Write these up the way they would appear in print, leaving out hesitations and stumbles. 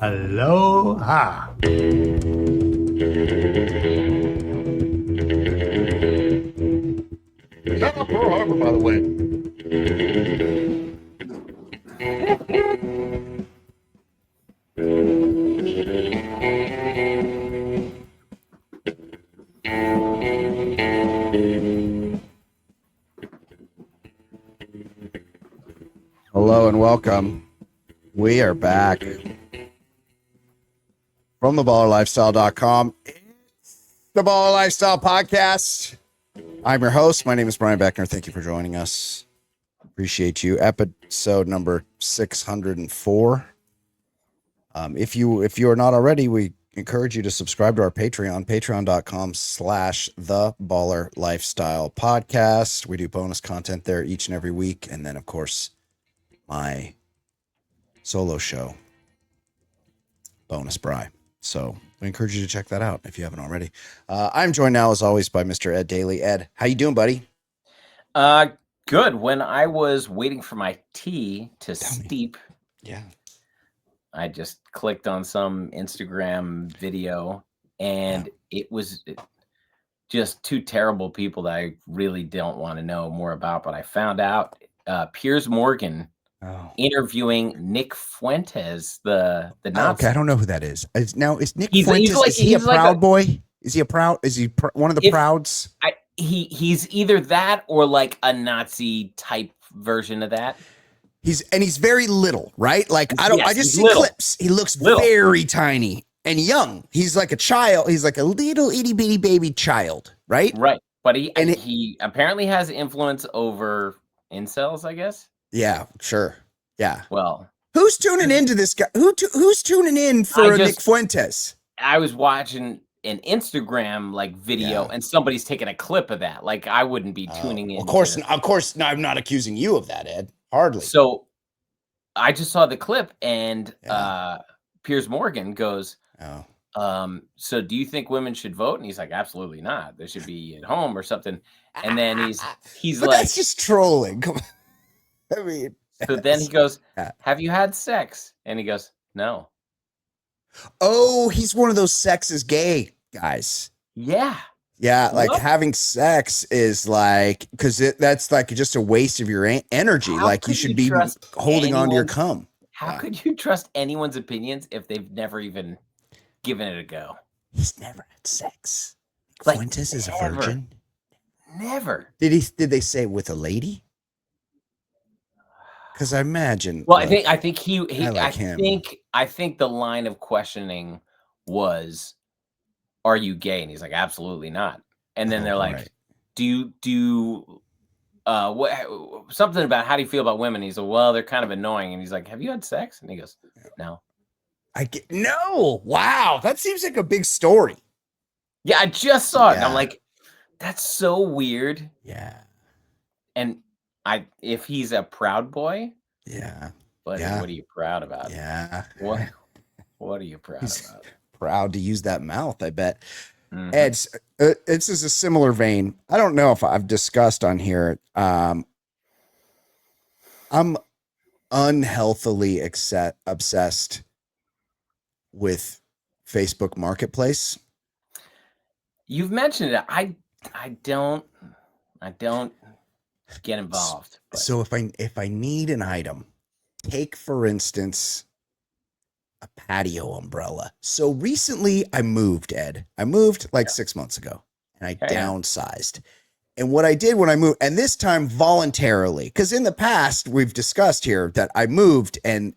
Aloha. Shout out Pearl Harbor, by the way. Hello and welcome. We are back from theballerlifestyle.com. It's the Baller Lifestyle Podcast. I'm your host. My name is Brian Beckner. Thank you for joining us. Appreciate you. Episode number 604. If you are not already, we encourage you to subscribe to our Patreon, patreon.com/the Baller Podcast. We do bonus content there each and every week. And then, of course, my solo show, Bonus Bry. So we encourage you to check that out if you haven't already. I'm joined now, as always, by Mr. Ed Daly. Ed, how you doing, buddy? Good. When I was waiting for my tea to steep, I just clicked on some Instagram video, and it was just two terrible people that I really don't want to know more about. But I found out Piers Morgan interviewing Nick Fuentes, the Nazi. Okay, I don't know who that is. Is Nick Fuentes? Is he a Proud Boy? Is he one of the Prouds? He's either that or like a Nazi type version of that. He's very little, right? Like I just see clips. He looks very tiny and young. He's like a child. He's like a little itty bitty baby child, right? Right. But he apparently has influence over incels, I guess. Yeah, sure. Yeah. Well, who's tuning into this guy? Who's tuning in for Nick Fuentes? I was watching an Instagram video and somebody's taking a clip of that. Like I wouldn't be tuning in. Of course, no, I'm not accusing you of that, Ed. Hardly. So I just saw the clip and Piers Morgan goes, so do you think women should vote? And he's like, absolutely not. They should be at home or something. And then he's but like, that's just trolling. I mean, so then he goes, have you had sex? And he goes, no. Oh, he's one of those sex is gay guys. Yeah. Yeah, like having sex is like, because that's like just a waste of your energy. Like you should be holding on to your cum. How could you trust anyone's opinions if they've never even given it a go? He's never had sex. Like, Fuentes is a virgin. Never. Did they say with a lady? Because I imagine. Well, like, I think I think the line of questioning was, are you gay? And he's like, absolutely not. And then they're like, do you what something about how do you feel about women? He's like, well, they're kind of annoying. And he's like, have you had sex? And he goes, no. No. Wow, that seems like a big story. Yeah, I just saw it. And I'm like, that's so weird. Yeah. And if he's a proud boy, but what are you proud about? Yeah. What are you proud about? Proud to use that mouth, I bet. Mm-hmm. Ed, this is a similar vein. I don't know if I've discussed on here. I'm unhealthily obsessed with Facebook Marketplace. You've mentioned it. I don't get involved. But. So if I need an item, take for instance a patio umbrella. So recently I moved, Ed. I moved 6 months ago and I downsized. And what I did when I moved, and this time voluntarily, because in the past we've discussed here that I moved and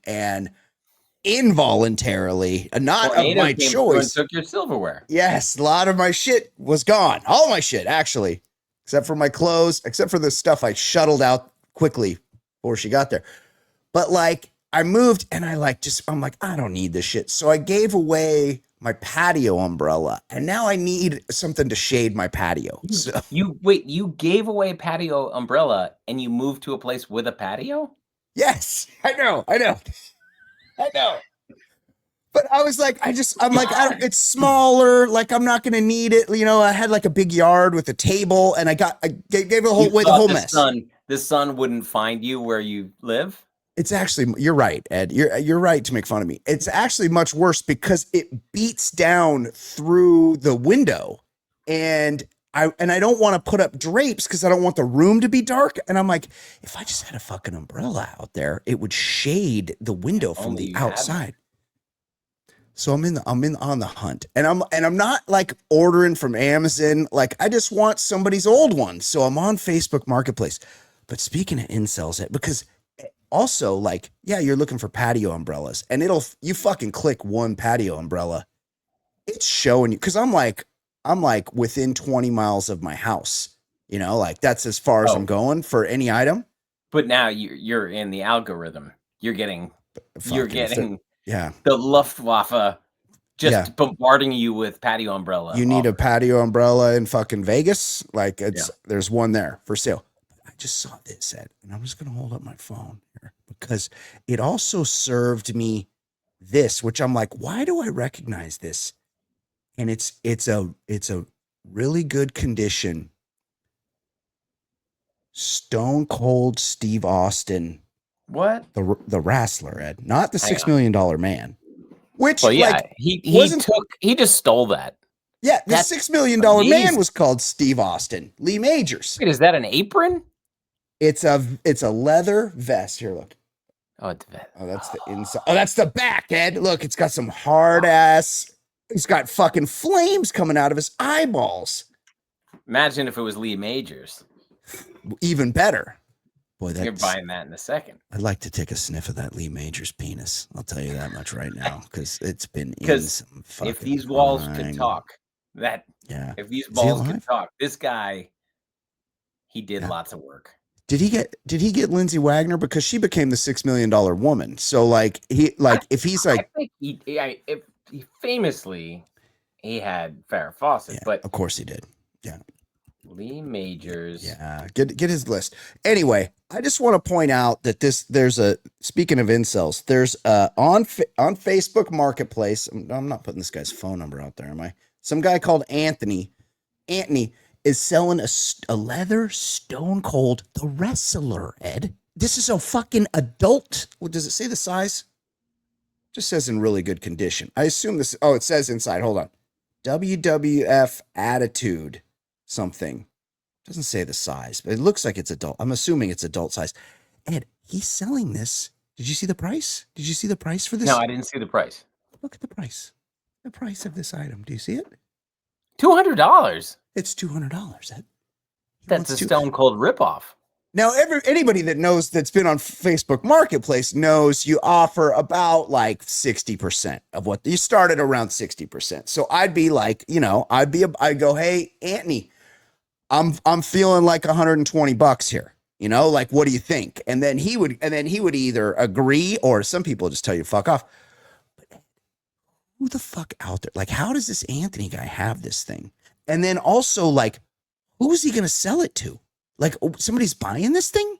involuntarily, not of my choice. Took your silverware. Yes, a lot of my shit was gone. All my shit, actually, except for my clothes, except for the stuff I shuttled out quickly before she got there. But I moved and I'm like, I don't need this shit. So I gave away my patio umbrella and now I need something to shade my patio. You gave away a patio umbrella and you moved to a place with a patio? Yes, I know. But I was like, it's smaller. Like, I'm not going to need it. You know, I had like a big yard with a table and I gave it the whole mess. The sun wouldn't find you where you live? It's actually, you're right, Ed. You're right to make fun of me. It's actually much worse because it beats down through the window, and I don't want to put up drapes because I don't want the room to be dark. And I'm like, if I just had a fucking umbrella out there, it would shade the window from the outside. So I'm on the hunt, and I'm not like ordering from Amazon. Like I just want somebody's old one. So I'm on Facebook Marketplace. But speaking of incels, because also, like, yeah, you're looking for patio umbrellas, and you fucking click one patio umbrella, it's showing you, because I'm like within 20 miles of my house, like that's as far as I'm going for any item. But now you're in the algorithm. You're getting the Luftwaffe just bombarding you with patio umbrella. You need a patio umbrella in fucking Vegas, like there's one there for sale. I just saw this, Ed, and I'm just gonna hold up my phone here because it also served me this, which I'm like, why do I recognize this? And it's a really good condition. Stone Cold Steve Austin. What? The wrestler, Ed, not the $6 million man. Which, he just stole that. Yeah, the $6 million man was called Steve Austin. Lee Majors. Wait, is that an apron? It's a leather vest. Here, look. Oh, it's the vest. Oh, that's the inside. Oh, that's the back, Ed. Look, it's got some hard ass. He's got fucking flames coming out of his eyeballs. Imagine if it was Lee Majors. Even better. Boy, you're buying that in a second. I'd like to take a sniff of that Lee Majors penis. I'll tell you that much right now, because it's been in some fucking. If these walls could talk, if these balls could talk, this guy, he did lots of work. Did he get Lindsay Wagner, because she became the $6 million woman? So like if he's like, I think he famously he had Farrah Fawcett, but of course he did. Yeah. Lee Majors. Yeah, get his list. Anyway, I just want to point out that speaking of incels, there's on Facebook Marketplace. I'm not putting this guy's phone number out there, am I? Some guy called Anthony. Anthony is selling a leather Stone Cold the Wrestler, Ed. This is a fucking adult. What does it say the size? Just says in really good condition. I assume this. Oh, it says inside. Hold on. WWF Attitude. Something. Doesn't say the size, but it looks like it's adult. I'm assuming it's adult size. Ed, he's selling this. Did you see the price? Did you see the price for this? No, I didn't see the price. Look at the price. The price of this item. Do you see it? $200. It's $200, Ed. That's a Stone Cold ripoff. Now, anybody that knows that's been on Facebook Marketplace knows you offer about like 60% of what you started around 60%. So I'd be like, I'd go, hey, Anthony, I'm feeling like $120 here. Like, what do you think? And then he would either agree, or some people just tell you fuck off. But who the fuck out there? Like, how does this Anthony guy have this thing? And then also, like, who is he going to sell it to? Like, somebody's buying this thing?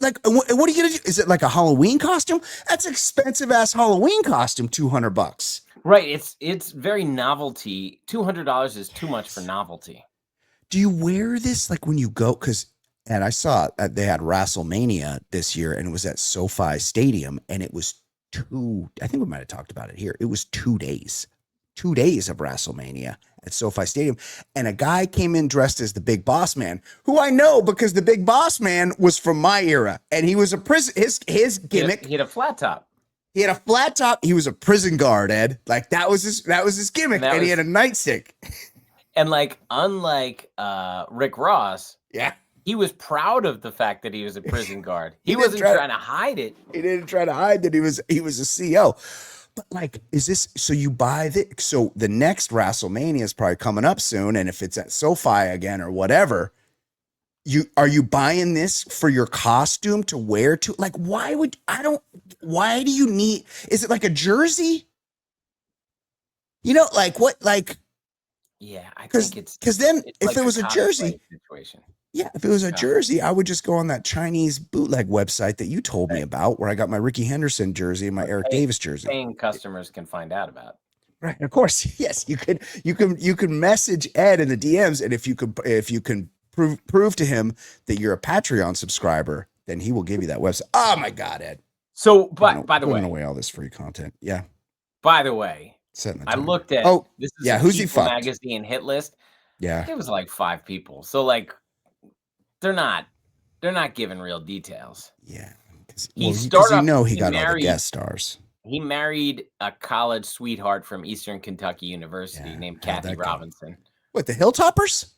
Like, what are you going to do? Is it like a Halloween costume? That's an expensive ass Halloween costume, $200. Right. It's very novelty. $200 is too much for novelty. Do you wear this like when you go? And I saw they had WrestleMania this year, and it was at SoFi Stadium, and it was I think we might have talked about it here. It was 2 days. 2 days of WrestleMania at SoFi Stadium, and a guy came in dressed as the Big Boss Man, who I know because the Big Boss Man was from my era, and he was a prison. His gimmick. He had a flat top. He had a flat top. He was a prison guard, Ed. Like that was his gimmick, and he had a nightstick. And like, unlike Rick Ross, he was proud of the fact that he was a prison guard. He wasn't trying to hide it. He didn't try to hide that he was a CEO. But like, is this, so you buy so the next WrestleMania is probably coming up soon, and if it's at SoFi again or whatever, are you buying this for your costume to wear to, like, why do you need, is it like a jersey? Like what, like, yeah, I think because then if like it was a jersey situation. Yeah, if it was a jersey, I would just go on that Chinese bootleg website that you told me about, where I got my Ricky Henderson jersey and my Eric Davis jersey. Paying customers can find out about. Right, of course, yes, you can message Ed in the DMs, and if you can prove to him that you're a Patreon subscriber, then he will give you that website. Oh my God, Ed. So, by the way, giving away all this free content. Yeah. By the way, I timer. looked at. Oh, this is yeah. a Who's he People fucked? magazine hit list. Yeah. It was like 5 people. So like, they're not giving real details. Yeah. He started off, he got all the guest stars. He married a college sweetheart from Eastern Kentucky University named Kathy Robinson. What, the Hilltoppers?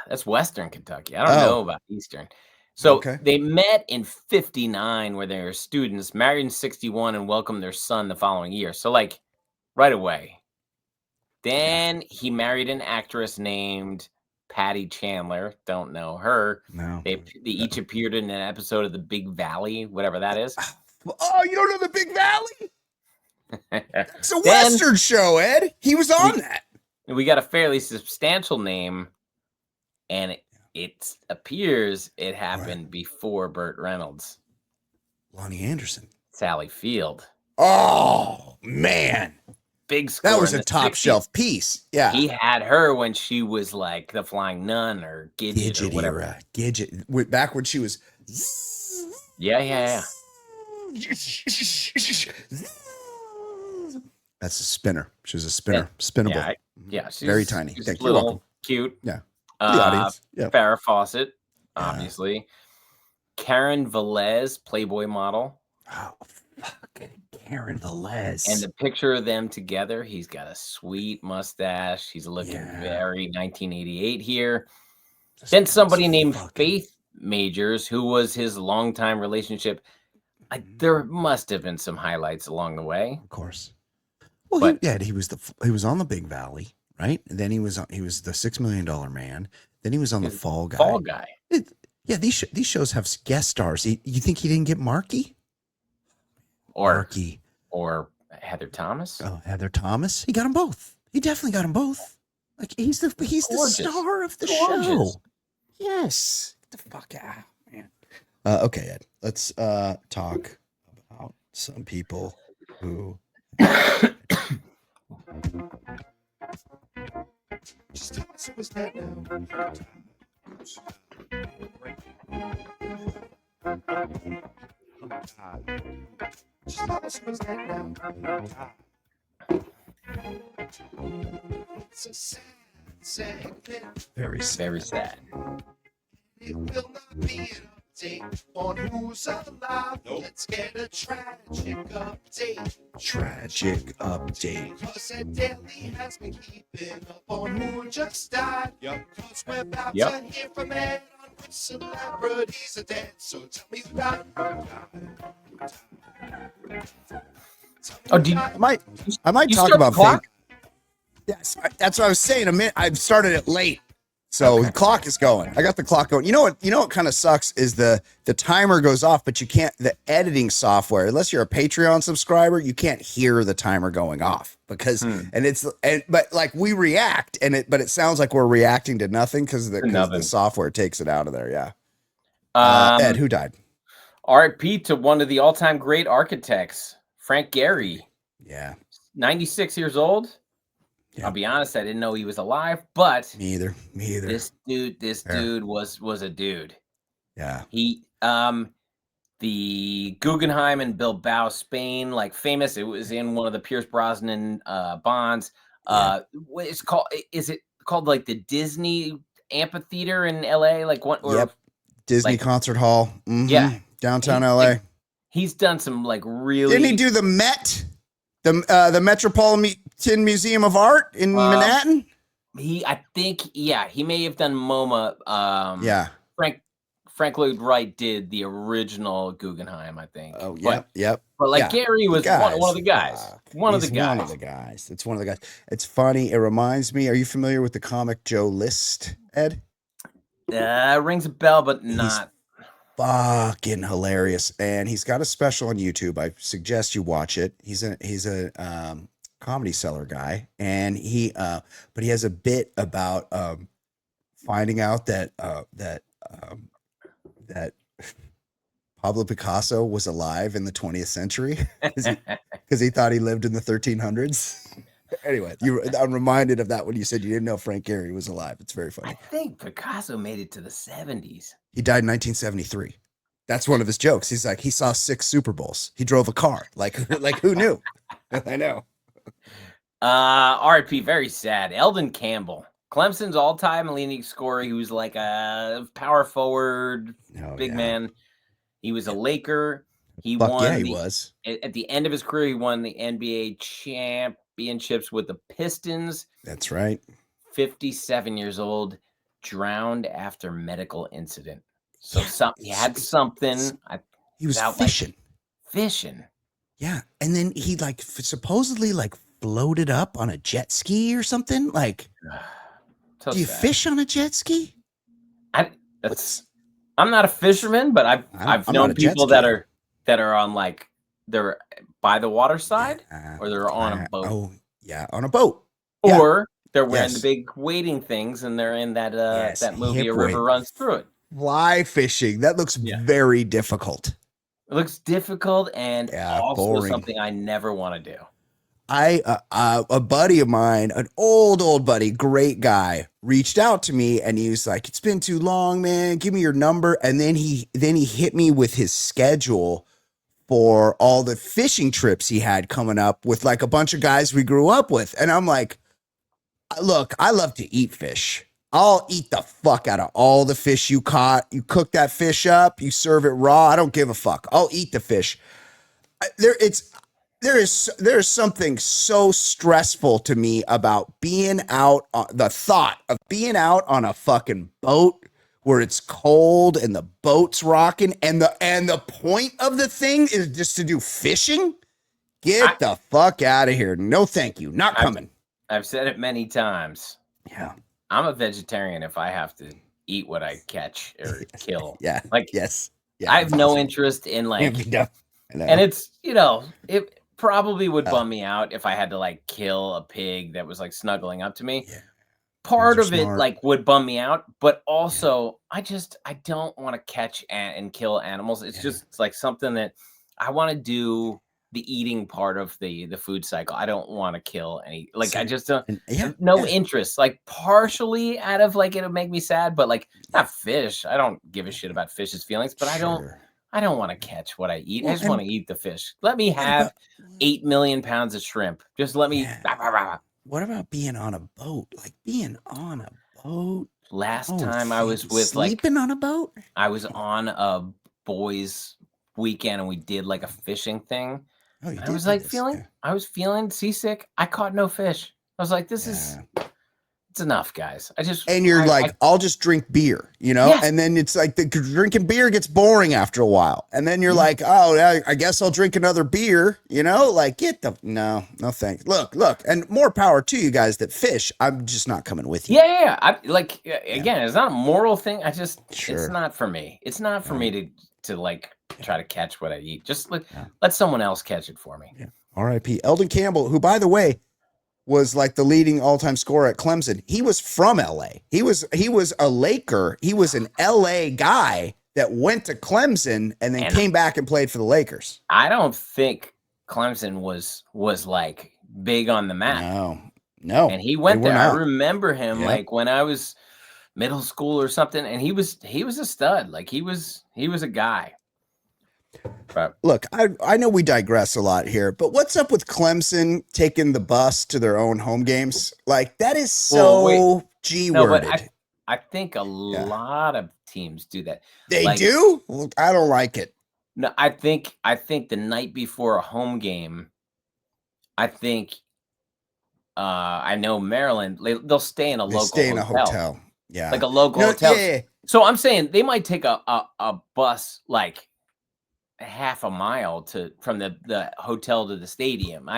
That's Western Kentucky. I don't know about Eastern. So they met in 59 where they were students, married in 61, and welcomed their son the following year. So like right away. Then he married an actress named Patty Chandler. Don't know her. No. They each appeared in an episode of The Big Valley, whatever that is. Oh, you don't know The Big Valley? It's a Western show, Ed. He was on that. We got a fairly substantial name, and it appears it happened before Burt Reynolds. Lonnie Anderson. Sally Field. Oh, man. Big score. That was a top shelf piece. Yeah. He had her when she was like the Flying Nun or Gidget or whatever. Era. Gidget. Back when she was. Yeah. That's a spinner. She was a spinner. Spinnable. Yeah. She's very tiny. She's little, cute. Yeah. The audience. Yeah. Farrah Fawcett, obviously. Karen Velez, Playboy model. Oh, fucking Karen Velez. And the picture of them together, he's got a sweet mustache. He's looking very 1988 here. Then somebody named Faith Majors, who was his longtime relationship. There must have been some highlights along the way. Of course. Well, he was on the Big Valley, right? And then he was the $6 Million Man. Then he was on the Fall Guy. Fall Guy. These shows have guest stars. You think he didn't get Marky? Or Heather Thomas? Oh, Heather Thomas. He got them both. He definitely got them both. Like he's the star of the show. Yes. Get the fuck out, man. Okay, Ed. Let's talk about some people who. Just tell us who's that now. Just tell us who's that now. It's a sad segment. Very sad. Very sad. It will not be an update on who's alive. Nope. Let's get a tragic update. Cause Ed Daly has been keeping up on who just died. Cause we're about to hear from Ed on which celebrities are dead. So tell me who died. I might talk about fake. Yes, that's what I was saying. I started it late. So the clock is going. I got the clock going. You know what kind of sucks is the timer goes off, but you can't, the editing software, unless you're a Patreon subscriber, you can't hear the timer going off because, but like we react but it sounds like we're reacting to nothing because the software takes it out of there. Yeah. Ed, who died? RIP to one of the all-time great architects, Frank Gehry. Yeah. 96 years old. Yeah. I'll be honest, I didn't know he was alive, but me either. This dude was a dude. Yeah. He the Guggenheim in Bilbao, Spain, like famous. It was in one of the Pierce Brosnan bonds. What it's called? Is it called like the Disney Amphitheater in LA? Like what? Disney Concert Hall. Mm-hmm. Yeah. Downtown LA. He's done some like really. Didn't he do the Met? The Metropolitan Museum of Art in Manhattan? He may have done MoMA. Frank Lloyd Wright did the original Guggenheim, I think. Oh, yeah, But like Gehry was one of the guys. One of the guys. It's one of the guys. It's funny. It reminds me. Are you familiar with the comic Joe List, Ed? Rings a bell, but not. Fucking hilarious, and he's got a special on YouTube. I suggest you watch it. He's a Comedy Cellar guy, and but he has a bit about finding out that Pablo Picasso was alive in the 20th century because he thought he lived in the 1300s. Anyway, I'm reminded of that when you said you didn't know Frank Gehry was alive. It's very funny. I think Picasso made it to the 70s. He died in 1973. That's one of his jokes. He's like, he saw 6 Super Bowls. He drove a car. Like who knew? I know. RIP, very sad. Elden Campbell, Clemson's all-time leading scorer. He was like a power forward, big man. He was a Laker. He won. He was. At the end of his career, he won the NBA championships with the Pistons. That's right. 57 years old, drowned after medical incident. So he had something. He was fishing. Fishing. Yeah. And then he like supposedly like floated up on a jet ski or something. Like, so do you fish on a jet ski? I'm not a fisherman, but I've known people that are on like they're by the water side or they're on a boat. Oh yeah, on a boat. Or they're wearing the big wading things and they're in that that movie A River Runs Through It. Fly fishing. That looks very difficult. It looks difficult and also boring. Something I never want to do. A buddy of mine, an old buddy, great guy, reached out to me and he was like, "It's been too long, man. Give me your number." And then he hit me with his schedule for all the fishing trips he had coming up with like a bunch of guys we grew up with. And I'm like, look, I love to eat fish. I'll eat the fuck out of all the fish you caught. You cook that fish up, you serve it raw. I don't give a fuck. I'll eat the fish. There is something so stressful to me about being out the thought of being out on a fucking boat where it's cold and the boat's rocking and the point of the thing is just to do fishing. Get the fuck out of here. No, thank you. Not coming. I've said it many times. Yeah. I'm a vegetarian if I have to eat what I catch or kill. Yeah. Like, yes. Yeah, I have no interest in like, and it's, it probably would bum me out if I had to like kill a pig that was like snuggling up to me. Yeah. Part of it like would bum me out, but also I don't want to catch and kill animals. It's just like something that I want to do. The eating part of the food cycle. I don't want to kill any, like, I just don't have no interest, like partially out of like, it'll make me sad, but like not fish. I don't give a shit about fish's feelings, but I don't want to catch what I eat. I just want to eat the fish. Let me have 8 million pounds of shrimp. Just let me. What about being on a boat? Like being on a boat. Last time I was with sleeping on a boat. I was on a boys' weekend and we did like a fishing thing. Oh, I was like I was feeling seasick. I caught no fish. I was like, this is it's enough, guys. And you're I'll just drink beer, and then it's like the drinking beer gets boring after a while. And then you're like, oh, I guess I'll drink another beer, like no thanks. Look, and more power to you guys that fish. I'm just not coming with you. Yeah. Again, it's not a moral thing. It's not for me. It's not for me to like try to catch what I eat. Just let someone else catch it for me. Yeah. R.I.P. Elden Campbell, who, by the way, was like the leading all-time scorer at Clemson. He was from L.A. He was a Laker. He was an L.A. guy that went to Clemson and then came back and played for the Lakers. I don't think Clemson was like big on the map. No. And he went there. I remember him like when I was middle school or something, and he was a stud. Like he was a guy. But look, I know we digress a lot here, but what's up with Clemson taking the bus to their own home games? Like that is so G-worded. But I think a lot of teams do that. They do? Well, I don't like it. No, I think the night before a home game, I think I know Maryland, they'll stay in a hotel. Yeah. Like a local hotel. Yeah. So I'm saying they might take a bus like half a mile from the hotel to the stadium.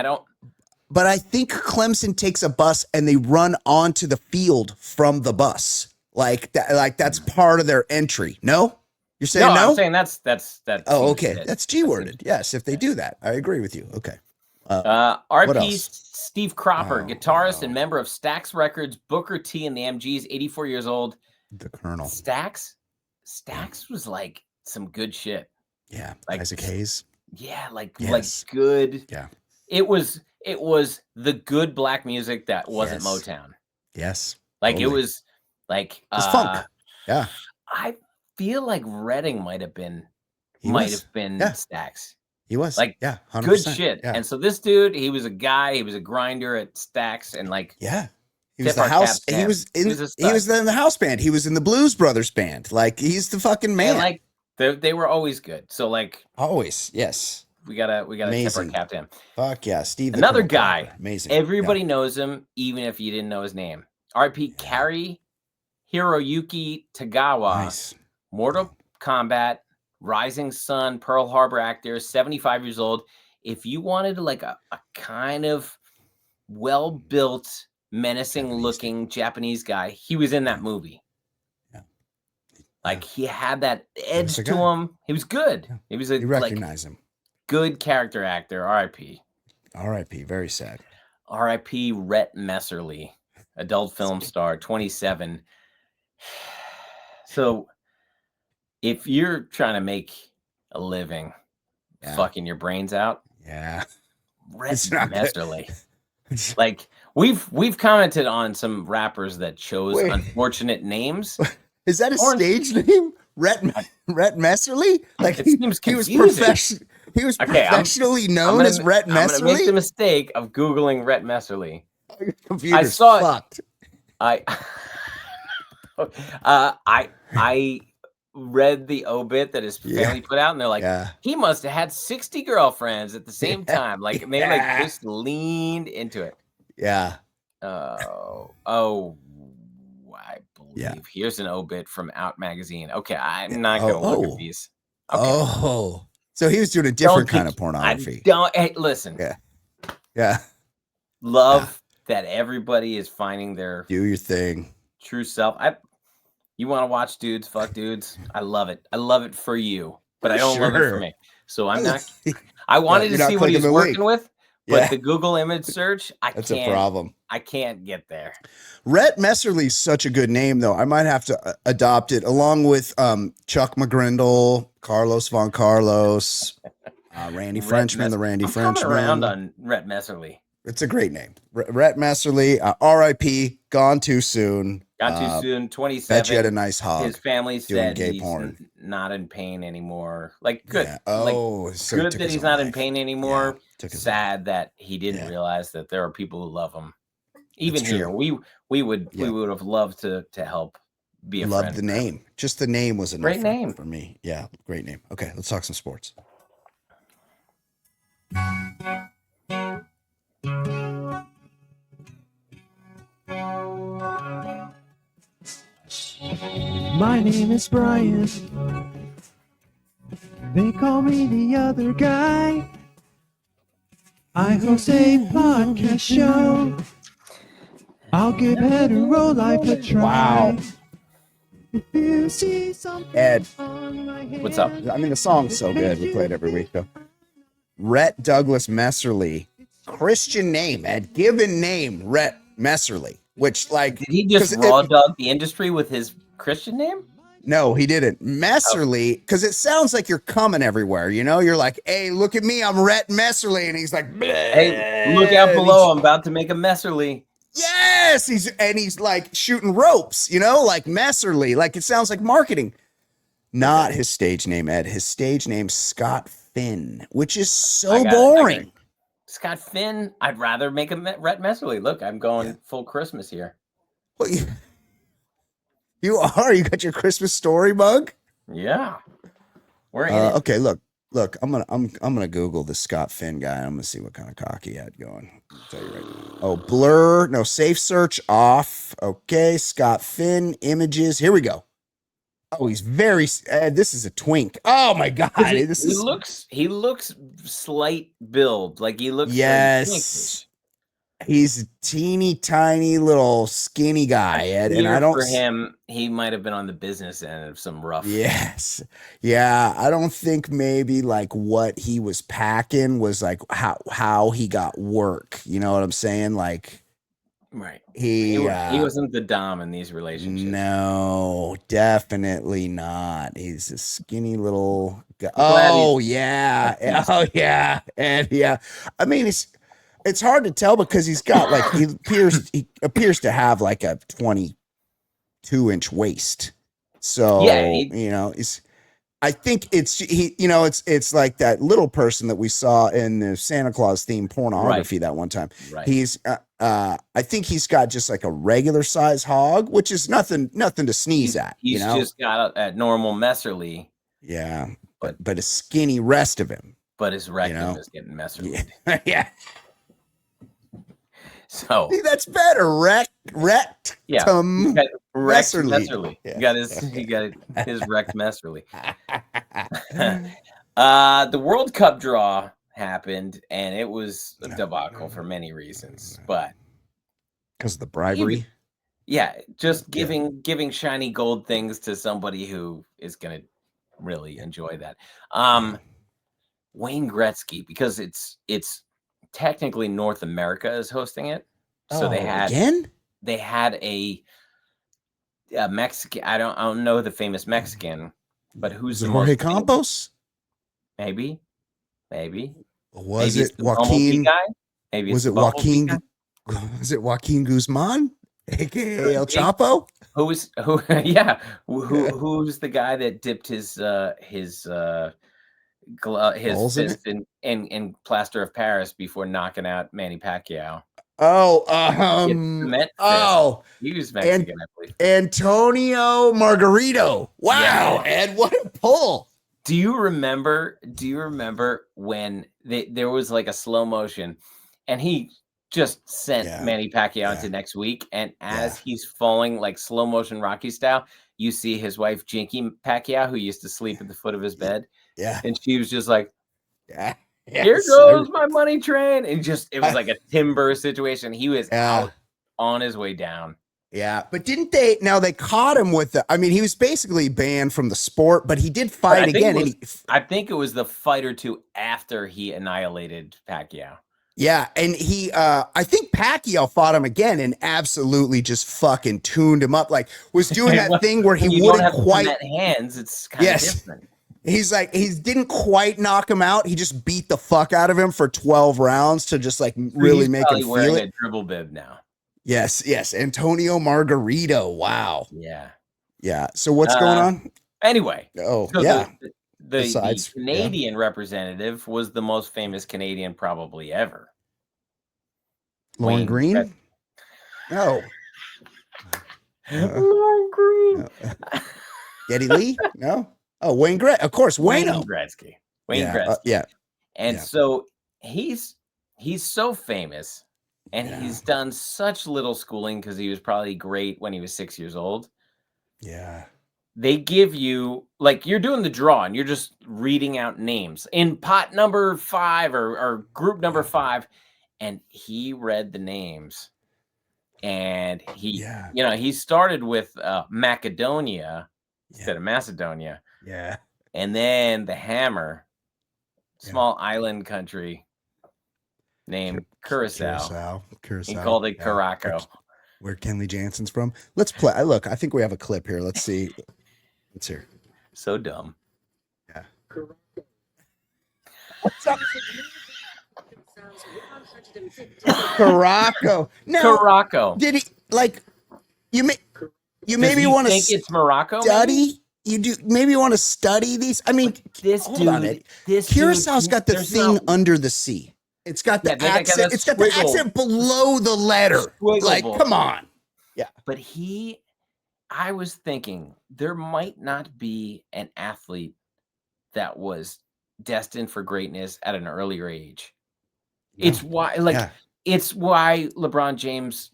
But I think Clemson takes a bus and they run onto the field from the bus. Like that's part of their entry. No? You're saying no? I'm saying that's oh, okay. That's G-worded. Yes, if they do that. I agree with you. Okay. RP Steve Cropper, guitarist and member of Stax Records, Booker T and the MGs, 84 years old. The Colonel. Stax was like some good shit. Yeah, like Isaac Hayes. Yeah, like good. Yeah. It was the good black music that wasn't Motown. Yes. Like totally. It was like it's funk. Yeah. I feel like Redding might have been might have been Stax. He was. Like, 100%. good shit. Yeah. And so this dude, he was a grinder at Stax, and like, he was the house. He was in the house band. He was in the Blues Brothers band. Like, he's the fucking man. And like, they were always good. So like, always, yes. We gotta tip our cap to him. Fuck yeah, Steve. Another guy, amazing. Everybody knows him, even if you didn't know his name. R.I.P. Kari Hiroyuki Tagawa. Nice. Mortal Kombat, Rising Sun, Pearl Harbor actor, 75 years old. If you wanted like a kind of well-built, menacing-looking Japanese guy, he was in that movie. Yeah. Like, he had that edge to him. He was good. Yeah. He was you recognize him. Good character actor. R.I.P. R.I.P. Very sad. R.I.P. Rhett Messerly, adult film star, 27. So, if you're trying to make a living fucking your brains out, Rhett Messerly. Like, we've commented on some rappers that chose unfortunate names. Is that a stage name? Rhett Messerly? Like, it seems confusing. He was professionally known as Rhett Messerly. I'm gonna make the mistake of Googling Rhett Messerly. I saw it. I read the obit that his family put out, and they're like, he must have had 60 girlfriends at the same time. Like, they like just leaned into it. Yeah. I believe here's an obit from Out Magazine. Okay, I'm not gonna look at these. Okay. So he was doing a different kind of pornography. Hey, listen. Yeah. Love that everybody is finding their do your thing, true self. You want to watch dudes fuck dudes? I love it. I love it for you, but I don't love it for me. So I'm not. I wanted to see what he was working with, but the Google image search, that's a problem. I can't get there. Rhett Messerly is such a good name, though. I might have to adopt it along with Chuck McGrindle, Carlos Von Carlos, Randy Frenchman, the Randy Frenchman. I'm around on Rhett Messerly. It's a great name. Rhett Messerly, R.I.P., gone too soon. 27. Bet you had a nice hog. His family said he's not in pain anymore. Like, good. Yeah. So good that he's not in pain anymore. Sad that he didn't realize that there are people who love him. Even here, we would have loved to help be a friend. Loved the name. Just the name was enough great name for me. Yeah, great name. Okay, let's talk some sports. My name is Brian. They call me the other guy. I host a podcast show. I'll give hetero life a try. Wow. If you see something Ed, on my head, what's up? I mean, the song's so good. We play it every week, though. Rhett Douglas Messerly. Christian name, Ed. Given name, Rhett Messerly. Which, like... Did he just raw dog the industry with his Christian name? No, he didn't. Messerly, because it sounds like you're coming evereverhere, you know? You're like, hey, look at me, I'm Rhett Messerly. And he's like, bleh. Hey, look out below, I'm about to make a Messerly. Yes, he's like shooting ropes, you know, like Messerly. Like, it sounds like marketing. Not his stage name, Ed. His stage name's Scott Finn, which is so boring. Scott Finn, I'd rather make a Rhett Messerly. Look, I'm going full Christmas here. Well, you are. You got your Christmas story mug. Yeah, we're in it. Okay, look. I'm gonna Google the Scott Finn guy. I'm gonna see what kind of cock he had going. I'll tell you right now. Oh, blur. No, safe search off. Okay, Scott Finn images. Here we go. Oh, he's very. This is a twink. Oh my god, He looks slight build. Like he looks. Yes. He's a teeny tiny little skinny guy, Ed, and I don't. For him, he might have been on the business end of some rough. Yes, yeah. I don't think maybe like what he was packing was like how he got work. You know what I'm saying? Like, right. He wasn't the dom in these relationships. No, definitely not. He's a skinny little guy. Oh yeah, and yeah. I mean, it's hard to tell because he's got like he appears to have like a 22-inch waist. So you know, I think it's it's like that little person that we saw in the Santa Claus themed pornography that one time. Right. He's I think he's got just like a regular size hog, which is nothing to sneeze at. He's just got a normal Messerly. Yeah, but a skinny rest of him. But his rectum is getting Messerly. Yeah. So see, that's better. Rect. Yeah. Messerly. Yeah. He got his wrecked Messerly. The World Cup draw happened, and it was a debacle for many reasons, but because of the bribery. Just giving shiny gold things to somebody who is gonna really enjoy that. Wayne Gretzky, because it's technically North America is hosting it, so they had a Mexican. I don't know the famous Mexican, but who's the Jorge Campos? Maybe. Was it Joaquin? Maybe was it Joaquin? Was it Joaquin Guzman, aka El Chapo? Who's the guy that dipped his fist in plaster of Paris before knocking out Manny Pacquiao? He was Mexican, I believe. Antonio Margarito. Wow, Ed, what a pull! Do you remember when there was like a slow motion, and he just sent Manny Pacquiao into next week, and as he's falling like slow motion Rocky style, you see his wife Jinky Pacquiao, who used to sleep at the foot of his bed. Yeah. And she was just like, here goes my money train. And it was like a timber situation. He was out on his way down. Yeah. But they caught him with he was basically banned from the sport, but he did fight again. I think it was the fight or two after he annihilated Pacquiao. Yeah. And I think Pacquiao fought him again and absolutely just fucking tuned him up. Like was doing that thing where he wouldn't quite hands. It's kind of different. He's like, he didn't quite knock him out. He just beat the fuck out of him for 12 rounds to just like really make him feel it. A dribble bib now. Yes. Antonio Margarito. Wow. Yeah. So what's going on? Anyway. The Canadian representative was the most famous Canadian probably ever. Lauren Green? No. Lauren Green. Geddy Lee? No. Oh, Wayne Gretzky. Of course, Wayne Gretzky. Wayne Gretzky. And so he's so famous, and he's done such little schooling because he was probably great when he was 6 years old. Yeah. They give you, like, you're doing the draw, and you're just reading out names in pot number 5 or group number 5, and he read the names, and he started with Macedonia instead of Macedonia. Yeah. And then the Hammer, small island country named Curaçao. He called it Curaçao. Where Kenley Jansen's from. Let's play. Look, I think we have a clip here. Let's see. Let's hear. So dumb. Yeah. What's up? Curaçao. No. Curaçao. Did he like you maybe want to think it's Morocco? Study? You do maybe you want to study these? I mean, Curaçao's got the thing under the sea. It's got the accent. It's got the accent below the letter. Like, come on. Yeah. But I was thinking there might not be an athlete that was destined for greatness at an earlier age. No. It's why LeBron James,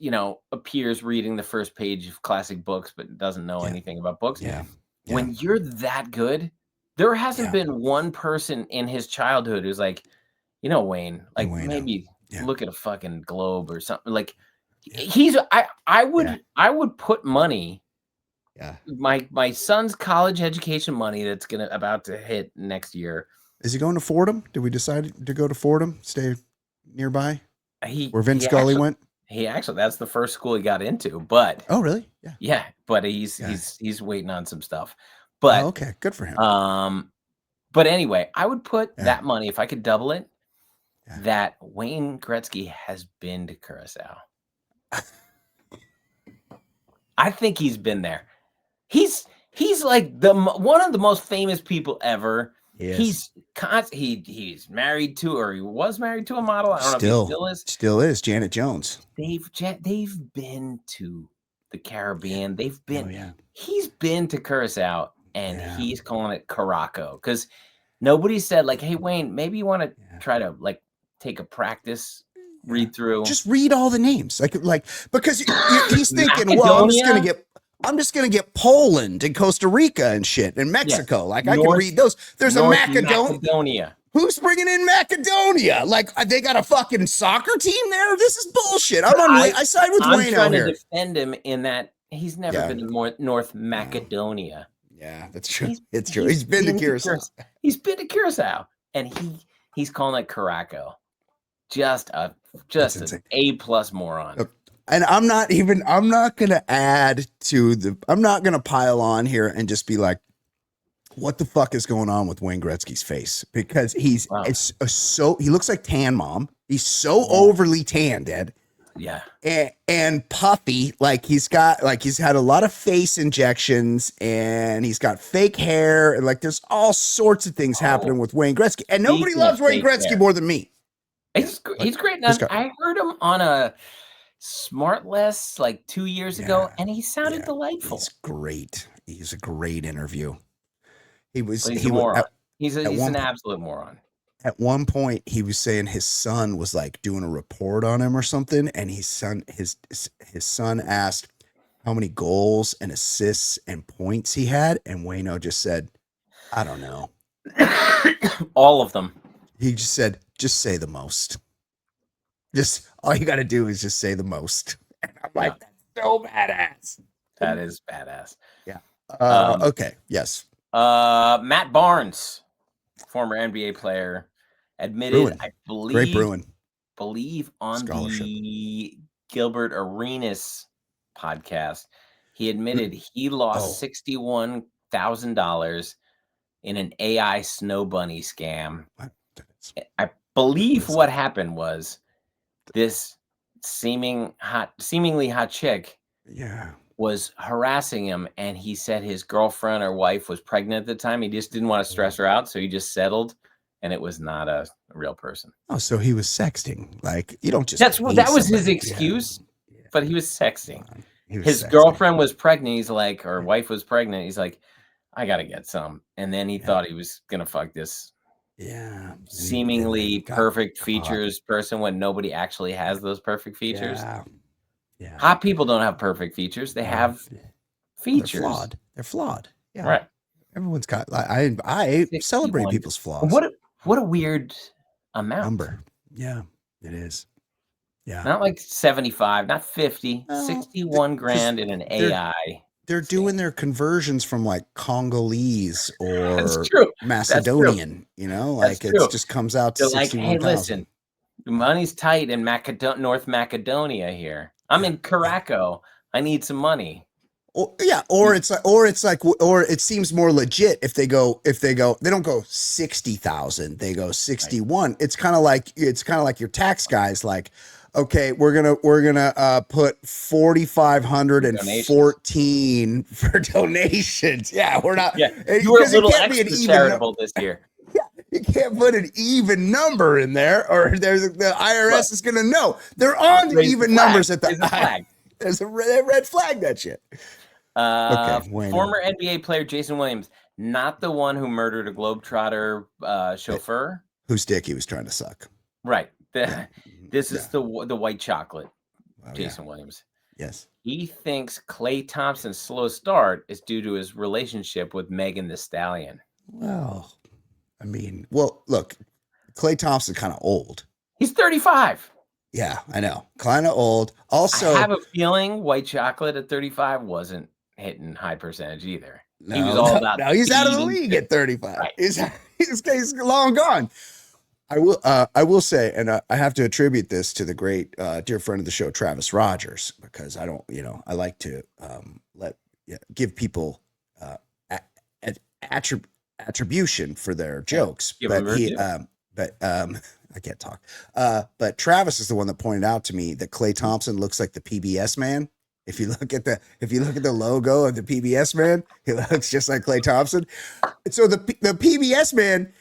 appears reading the first page of classic books, but doesn't know anything about books. Yeah. When you're that good, there hasn't been one person in his childhood who's like, Wayne, like maybe look at a fucking globe or something. Like I would put money. Yeah. My son's college education money that's about to hit next year. Is he going to Fordham? Did we decide to go to Fordham? Stay nearby? Where Vince Scully went? That's the first school he got into, but oh really? Yeah. Yeah, but he's waiting on some stuff. But okay, good for him. But anyway, I would put that money, if I could double it, that Wayne Gretzky has been to Curaçao. I think he's been there. He's He's like one of the most famous people ever. Yes. He's married to, or he was married to a model. I don't know if he still is. Still is Janet Jones. They've been to the Caribbean. They've been. Oh, yeah. He's been to Curaçao, and he's calling it Curaçao because nobody said like, "Hey Wayne, maybe you want to try to like take a practice read through." Just read all the names, like because he's thinking, well, I'm just gonna get Poland and Costa Rica and shit and Mexico. Like I can read those. There's a Macedonia. Who's bringing in Macedonia? Like they got a fucking soccer team there. This is bullshit. I side with Wayne out here. I'm trying to defend him in that he's never been to North Macedonia. Yeah, that's true. It's true. He's been to Curaçao. He's been to Curaçao, and he's calling it Curaçao. Just an A+ moron. And I'm not gonna I'm not gonna pile on here and just be like, what the fuck is going on with Wayne Gretzky's face? Because he looks like Tan Mom. He's so overly tanned, Ed. Yeah. And puffy, like he's had a lot of face injections and he's got fake hair and like there's all sorts of things happening with Wayne Gretzky. And nobody loves Wayne Gretzky more than me. He's great. I heard him on a Smartless like 2 years ago, and he sounded delightful. He's great. He's a great interview. He's a moron. He's an absolute moron. At one point, he was saying his son was like doing a report on him or something, and his son asked how many goals and assists and points he had, and Wayno just said, "I don't know." All of them. He just said, "Just say the most. Just all you got to do is just say the most." And I'm like, "That's so badass." That is badass. Yeah. Okay. Yes. Matt Barnes, former NBA player, admitted, Bruin. I believe, great Bruin. Believe on the Gilbert Arenas podcast, he admitted he lost $61,000 in an AI snow bunny scam. I believe what happened was this seemingly hot chick was harassing him, and he said his girlfriend or wife was pregnant at the time. He just didn't want to stress her out, so he just settled, and it was not a real person. Oh, so he was sexting. Like, you don't just that was his excuse, but he was sexting. His girlfriend was pregnant. He's like, or wife was pregnant. He's like, I gotta get some. And then he thought he was gonna fuck this seemingly perfect features person when nobody actually has those perfect features. Yeah. Hot people don't have perfect features. They have features. They're flawed. Yeah. Right. Everyone's got. I celebrate people's flaws. What a weird number. Yeah, it is. Yeah. Not like 75, not 50, 61 grand in an AI. They're doing their conversions from like Congolese or Macedonian. You know, like it just comes out to 61,000. Like, hey, listen, the money's tight in North Macedonia here. I'm in Curaçao. I need some money. Or it seems more legit if they don't go 60,000, they go 61. Right. It's kind of like your tax guys, like, okay, we're gonna put 4,514 for donations. Yeah, we're not. Yeah, you were a little extra charitable this year. You can't put an even number in there, or the IRS is gonna know. They're on the even numbers at the flag. There's a red flag. That shit. Former NBA player Jason Williams, not the one who murdered a Globetrotter chauffeur, whose dick he was trying to suck. Right. This is the white chocolate. Jason Williams. Yes. He thinks Klay Thompson's slow start is due to his relationship with Megan Thee Stallion. Well, I mean, look, Klay Thompson's kind of old. He's 35. Yeah, I know. Kind of old. Also, I have a feeling white chocolate at 35 wasn't hitting high percentage either. He was all about. No, he's out of the league at 35. Right. He's long gone. I will say, and I have to attribute this to the great dear friend of the show, Travis Rogers, because I like to give people attribution for their jokes, but I can't talk. But Travis is the one that pointed out to me that Klay Thompson looks like the PBS man. If you look at the logo of the PBS man, he looks just like Klay Thompson. So the PBS man.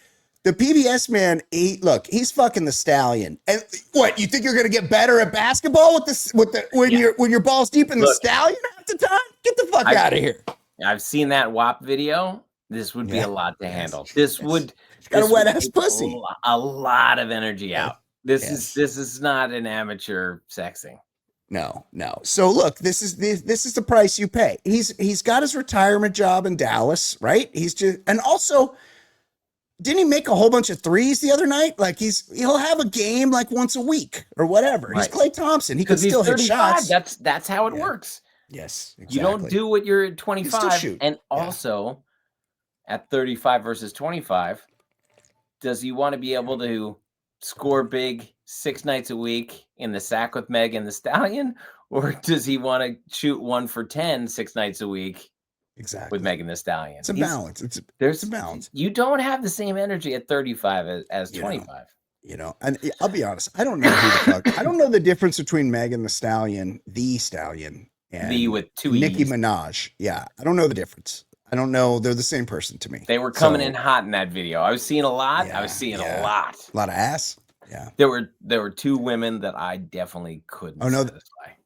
The PBS man, he's fucking the Stallion. And what, you think you're gonna get better at basketball when your ball's deep in the Stallion half the time? Get the fuck out of here. I've seen that WAP video. This would be a lot to handle. This would got a wet ass pussy. A lot of energy out. This is not an amateur sexing. No. So look, this is the price you pay. He's got his retirement job in Dallas, right? And also, didn't he make a whole bunch of threes the other night? Like he'll have a game like once a week or whatever. Right. He's Klay Thompson. He can still hit shots. That's how it works. Yes, exactly. You don't do what you're at 25. And also at 35 versus 25, does he want to be able to score big 6 nights a week in the sack with Megan Thee Stallion? Or does he want to shoot 1 for 10 6 nights a week? Exactly. With Megan Thee Stallion. It's a balance. There's a balance. You don't have the same energy at 35 as 25. And I'll be honest, I don't know who the fuck. I don't know the difference between Megan Thee Stallion, and the with 2 Nicki E's. Minaj. Yeah, I don't know the difference. I don't know. They're the same person to me. They were coming in hot in that video. I was seeing a lot. I was seeing a lot. A lot of ass. Yeah. There were 2 women that I definitely couldn't satisfy.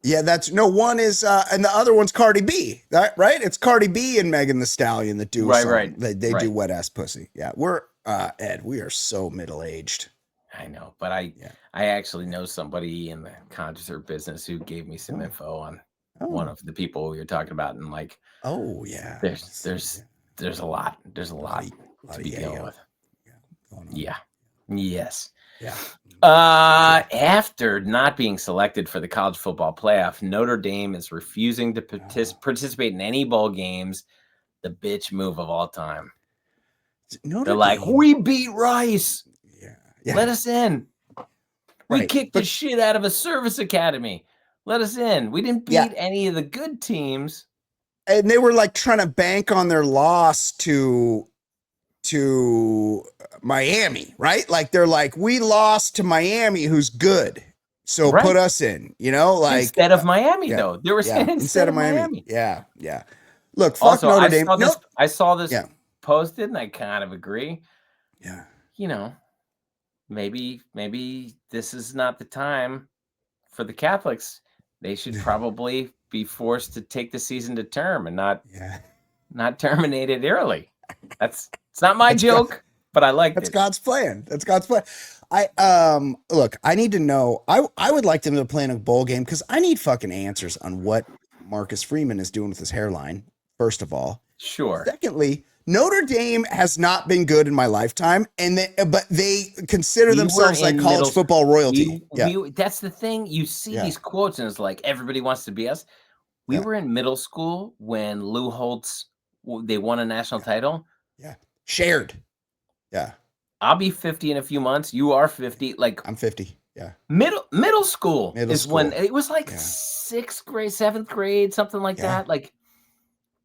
Yeah, one is and the other one's Cardi B. Right? It's Cardi B and Megan Thee Stallion that do right. They do wet ass pussy. Yeah. We're Ed, we are so middle-aged. I know, but I actually know somebody in the concert business who gave me some info on one of the people you're talking about, and like, there's a lot to be dealing with. Yeah. Yes. Yeah. After not being selected for the college football playoff, Notre Dame is refusing to participate in any bowl games. The bitch move of all time. They're like, we beat Rice. Yeah. Let us in. We kicked the shit out of a service academy. Let us in. We didn't beat any of the good teams. And they were like trying to bank on their loss to Miami, right? Like they're like, we lost to Miami, who's good, so put us in. Like instead of Miami, though. They were saying instead of Miami. Yeah. Look, fuck also, Notre Dame. I saw this posted, and I kind of agree. Yeah. Maybe this is not the time for the Catholics. They should probably be forced to take the season to term and not terminate it early. It's not my joke, but I like That's God's plan. That's God's plan. Look, I need to know. I would like them to play in a bowl game because I need fucking answers on what Marcus Freeman is doing with his hairline. First of all, sure. Secondly, Notre Dame has not been good in my lifetime, but they consider themselves like college football royalty. That's the thing. You see these quotes, and it's like everybody wants to be us. We were in middle school when Lou Holtz, they won a national title. Yeah, shared. Yeah, I'll be 50 in a few months. You are 50. Like I'm 50. Yeah, middle school is when it was like 6th grade, 7th grade, something like that. Like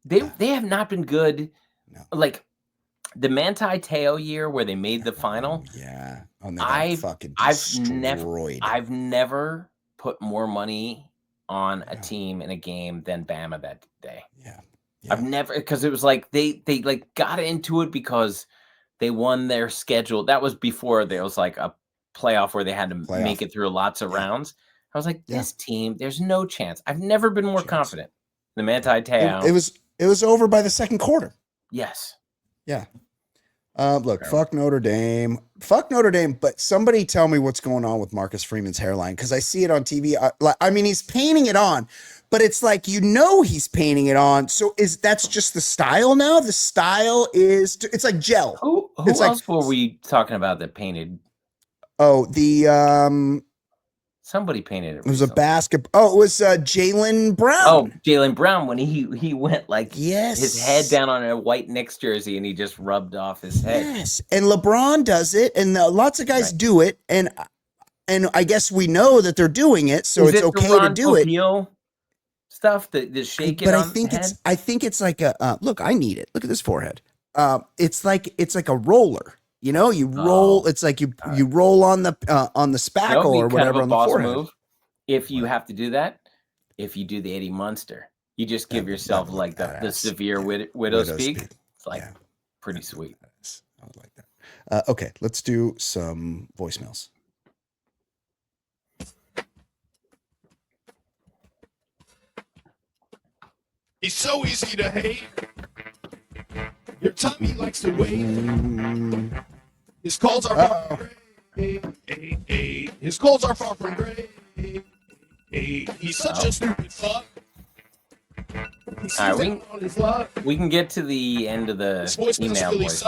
they have not been good. No. Like the Manti Te'o year where they made the final. Yeah. I've never put more money on a team in a game than Bama that day. Yeah. I've never, because it was like they like got into it because they won their schedule. That was before there was like a playoff where they had to make it through lots of rounds. I was like, this team, there's no chance. I've never been more confident. The Manti Te'o. It was over by the second quarter. Yes. Yeah. Look, fuck Notre Dame. Fuck Notre Dame, but somebody tell me what's going on with Marcus Freeman's hairline, because I see it on TV. I mean, he's painting it on, but it's like, he's painting it on. So that's just the style now? The style is, it's like gel. Who else were we talking about that painted? Oh, the somebody painted it. It was a basketball. Oh, it was Jaylen Brown. Oh, Jaylen Brown, when he went like his head down on a white Knicks jersey and he just rubbed off his head. Yes, and LeBron does it, and lots of guys do it, and I guess we know that they're doing it, so it's okay to do it. Stuff the shake it. But on I think it's like a look. I need it. Look at this forehead. It's like a roller. You roll. It's like you roll on the spackle or whatever on the forehead. Move if you have to do that. if you do the 80 Munster. You just give That yourself would like look the badass. severe widow's peak. It's like pretty sweet. I would like that. Okay, let's do some voicemails. He's so easy to hate. Your tummy likes to wait. His calls are far from great. His calls are far from great. He's such a stupid fuck. All right, we can get to the end of the email really voice.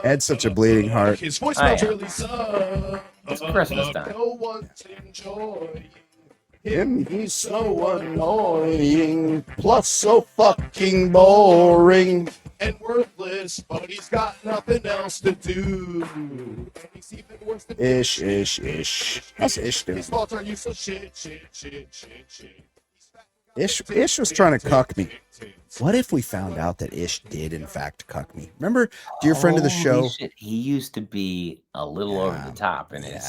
Ed's such a bleeding heart. His voicemails really suck. It's Christmas time. No one's enjoying Him, he's so annoying, plus so fucking boring. and worthless, but he's got nothing else to do. And he's even worse than Ish. How's Ish doing? his faults are useless shit. Ish was trying to cuck me. What if we found out that Ish did in fact cuck me? Remember, dear friend of the show, Shit. He used to be a little over the top in his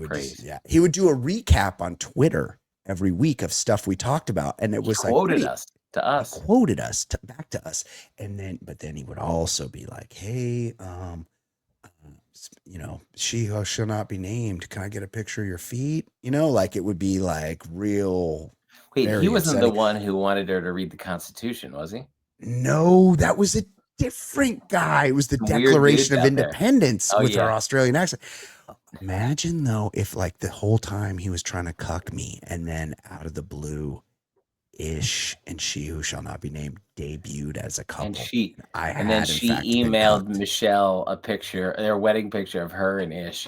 praise. He would do a recap on Twitter every week of stuff we talked about, and it was quoted like us to us. Quoted us back to us, and then he would also be like, "Hey, you know, she who shall not be named. Can I get a picture of your feet?" You know, like it would be like real. Wait, very he wasn't the upsetting. one who wanted her to read the Constitution, was he? No, that was a different guy. It was the Weird Declaration dude of out there. Independence Oh, with her yeah. Australian accent. Imagine though if like the whole time he was trying to cuck me, and then out of the blue, Ish and She Who Shall Not Be Named debuted as a couple. And then she emailed Michelle a picture, their wedding picture of her and Ish.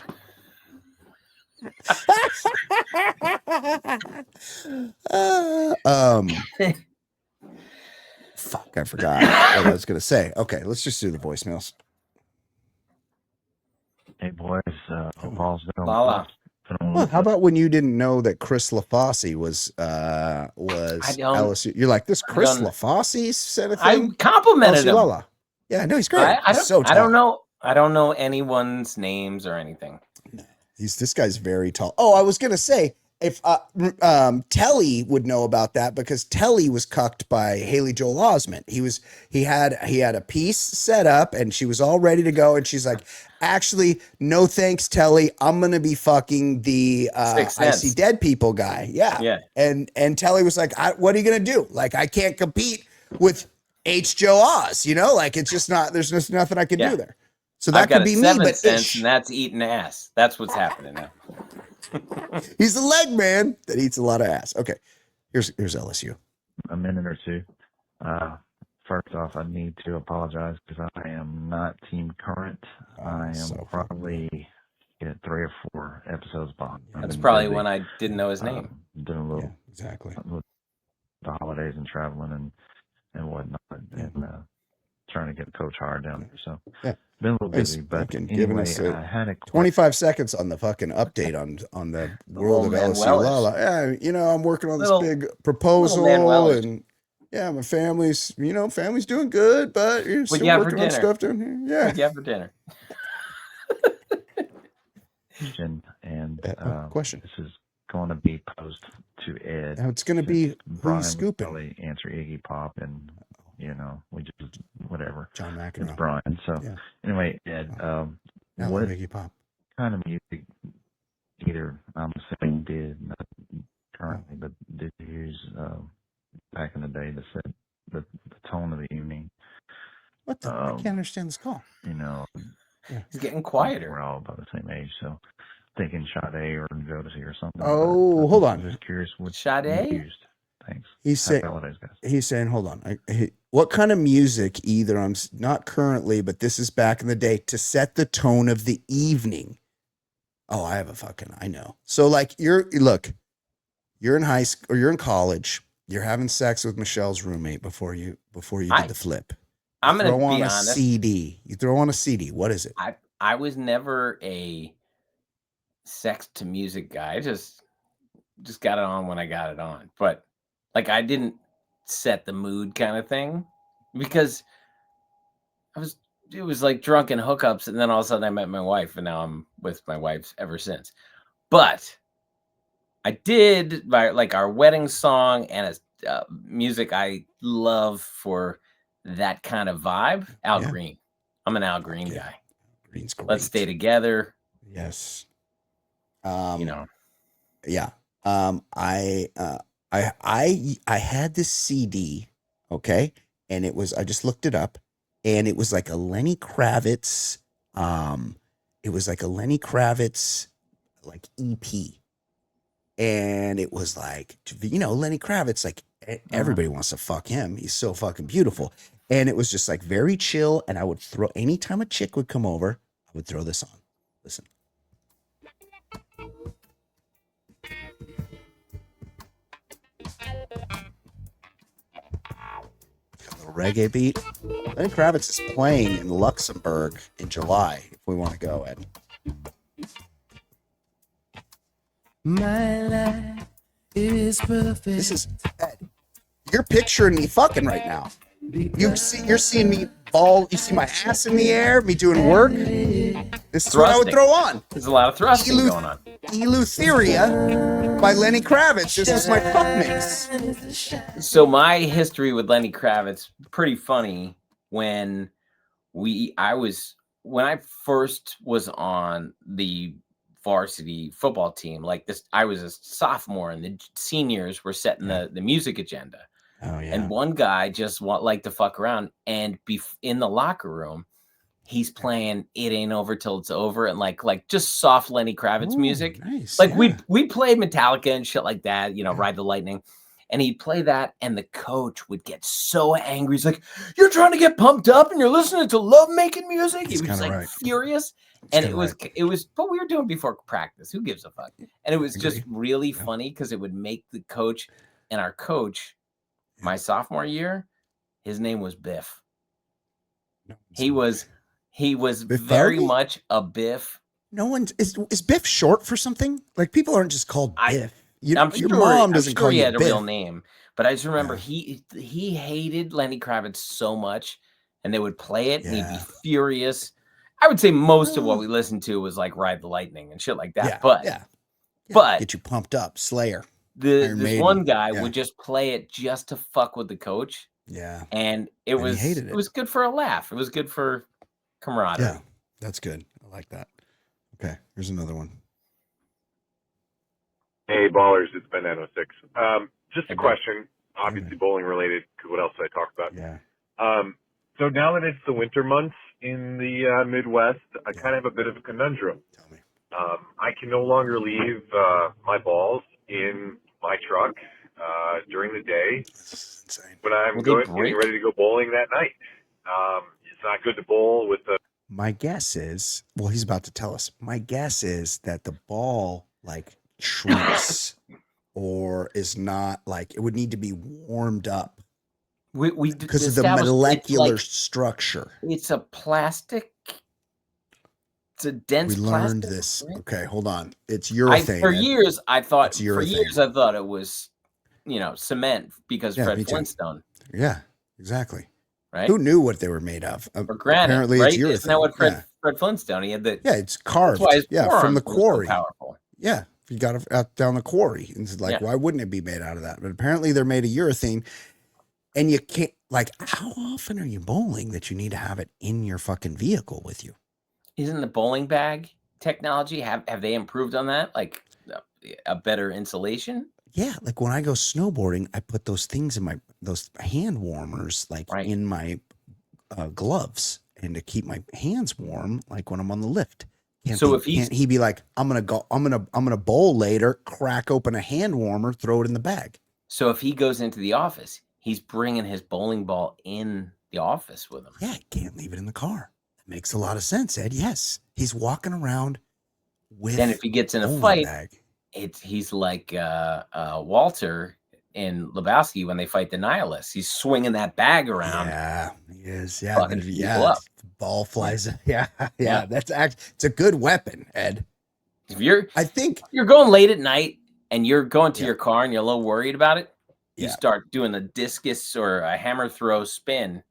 Fuck, I forgot what I was gonna say. Okay, let's just do the voicemails. Hey boys, football's doing Lala. Well, how about when you didn't know that Chris LaFosse was LSU? You're like, this Chris LaFosse said a thing. I complimented him. Lala. Yeah, no, he's great. I He's so tall. I don't know anyone's names or anything. This guy's very tall. Oh, I was gonna say if Telly would know about that because Telly was cucked by Haley Joel Osment. He had a piece set up and she was all ready to go and she's like, actually, no thanks, Telly. I'm gonna be fucking the I See Dead People guy. Yeah. And Telly was like, what are you gonna do? Like, I can't compete with H. Joe Oz. You know, like it's just not. There's just nothing I can do there. So that could be me, but Ish. And that's eating ass. That's what's happening now. He's the leg man that eats a lot of ass. Okay, here's LSU. A minute or two. First off, I need to apologize because I am not team current. I am probably 3 or 4 episodes behind. That's probably when I didn't know his name. Doing a little exactly with the holidays and traveling and whatnot, and trying to get Coach Hard down there. So been a little busy, but anyway, I had a 25 seconds on the fucking update on the world of LSU. Lala. Yeah, you know, I'm working on this big proposal and my family's doing good, but you're still working on stuff down here. Yeah. What'd you have for dinner? Question. This is going to be posed to Ed. Now it's going to be Brian scooping. Really answer Iggy Pop and we just whatever. John McEnroe. It's Brian. So anyway, Ed, what Iggy Pop kind of music either I'm assuming did not currently, but did you use back in the day to set the tone of the evening? What the? I can't understand this call. He's getting quieter. We're all about the same age, so thinking Sade or Jodeci or something. Oh, hold on. I'm just curious what Sade you used. Thanks. He's saying, hold on. What kind of music either I'm not currently, but this is back in the day to set the tone of the evening. Oh, I know. So like you're in high school or you're in college, you're having sex with Michelle's roommate before you did the flip. I'm going to be on a honest. CD. You throw on a CD. What is it? I was never a sex to music guy. I just got it on when I got it on. But like I didn't set the mood kind of thing because it was like drunken hookups and then all of a sudden I met my wife and now I'm with my wife ever since. But I did like our wedding song and a music I love for that kind of vibe. Al Green. I'm an Al Green guy. Green's great. Let's Stay Together. Yes. Yeah. I had this CD, okay, and it was, I just looked it up, and it was like a Lenny Kravitz, like EP, and it was like, Lenny Kravitz, like everybody wants to fuck him. He's so fucking beautiful, and it was just like very chill. And I would throw, anytime a chick would come over, I would throw this on. Listen. Reggae beat. Lenny Kravitz is playing in Luxembourg in July. If we want to go, Ed. My life is perfect. This is Ed. You're picturing me fucking right now. You're seeing me ball. You see my ass in the air, me doing work. This is what I would throw on. There's a lot of thrusting going on. Eleutheria by Lenny Kravitz. This is my fuck mix. So my history with Lenny Kravitz, pretty funny. When I first was on the varsity football team, like this, I was a sophomore and the seniors were setting the music agenda. Oh, yeah. And one guy just liked to fuck around and be in the locker room. He's playing "It Ain't Over Till It's Over" and like just soft Lenny Kravitz music. Nice, like we played Metallica and shit like that, Ride the Lightning. And he'd play that, and the coach would get so angry. He's like, "You're trying to get pumped up, and you're listening to love-making music." He was like furious, and it was. But we were doing before practice. Who gives a fuck? And it was just really funny because it would make the coach and our coach. My sophomore year, his name was Biff. He was Biff very Bowlby? much a Biff. No one's is Biff short for something? Like people aren't just called Biff. I'm your sure, mom doesn't call he you had a Biff. real name, but I just remember he hated Lenny Kravitz so much, and they would play it, and he'd be furious. I would say most of what we listened to was like "Ride the Lightning" and shit like that. But get you pumped up, Slayer. This one guy would just play it just to fuck with the coach. Yeah. And it was good for a laugh. It was good for camaraderie. Yeah. That's good. I like that. Okay. Here's another one. Hey, ballers. It's Ben 906. Just a question, obviously bowling related, because what else did I talk about? Yeah. So now that it's the winter months in the Midwest, I kind of have a bit of a conundrum. Tell me. I can no longer leave my balls in my truck during the day when I'm getting ready to go bowling that night. It's not good to bowl with the. My guess is, well, he's about to tell us. My guess is that the ball like shrinks or is not like it would need to be warmed up. We because of the molecular structure. It's a plastic. It's a dense plastic. We learned this. Right? Okay, hold on. It's urethane. For years, I thought it was, cement because Fred Flintstone. Yeah, exactly. Right. Who knew what they were made of? Or granite. Apparently, right? it's urethane. Isn't that what Fred Flintstone? He had the. Yeah, it's carved. From the quarry. So powerful. Yeah, you got it out down the quarry. And it's like, why wouldn't it be made out of that? But apparently, they're made of urethane. And you can't, like, how often are you bowling that you need to have it in your fucking vehicle with you? Isn't the bowling bag technology, have they improved on that? Like a better insulation? Yeah, like when I go snowboarding, I put those things in those hand warmers, like in my gloves, and to keep my hands warm, like when I'm on the lift. Can't he be like, I'm gonna bowl later, crack open a hand warmer, throw it in the bag. So if he goes into the office, he's bringing his bowling ball in the office with him. Yeah, can't leave it in the car. That makes a lot of sense, Ed. Yes, he's walking around with. Then if he gets in a fight, he's like Walter in Lebowski when they fight the nihilists. He's swinging that bag around. Yeah, he is. Yeah, the ball flies. Yeah. That's it's a good weapon, Ed. If you're going late at night and you're going to your car and you're a little worried about it. You start doing the discus or a hammer throw spin.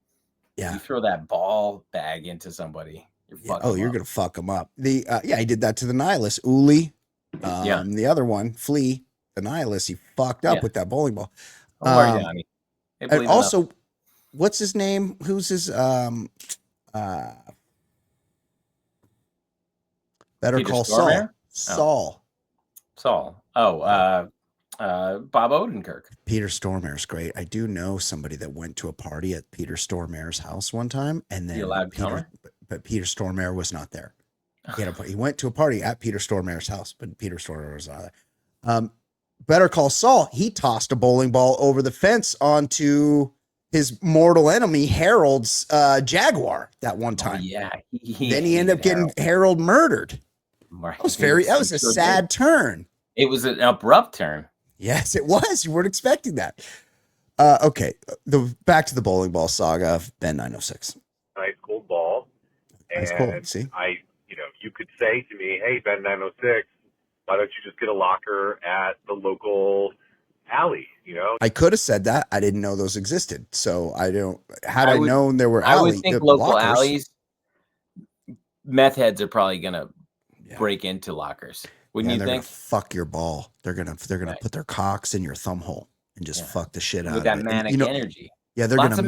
Yeah. You throw that ball bag into somebody. You're going to fuck them up. He did that to the nihilist. Uli. The other one, Flea. a nihilist. He fucked up with that bowling ball. Don't worry, Johnny. And also, what's his name? Who's his Better Call Saul? Saul. Bob Odenkirk. Peter Stormare's great. I do know somebody that went to a party at Peter Stormare's house one time, and then but Peter Stormare was not there. He went to a party at Peter Stormare's house, but Peter Stormare was not there. Better Call Saul. He tossed a bowling ball over the fence onto his mortal enemy Harold's Jaguar that one time. Then he ended up getting Harold murdered. That was a sad turn. It was an abrupt turn. Yes, it was. You weren't expecting that. Okay. Back to the bowling ball saga of Ben 906. Nice cold ball. Nice cold. See? You could say to me, hey, Ben 906, why don't you just get a locker at the local alley? I could have said that. I didn't know those existed. So had I known there were I would think local alleys, meth heads are probably going to break into lockers. Wouldn't you think? Fuck your ball. They're gonna put their cocks in your thumb hole and just fuck the shit out with that manic energy. Yeah, they're gonna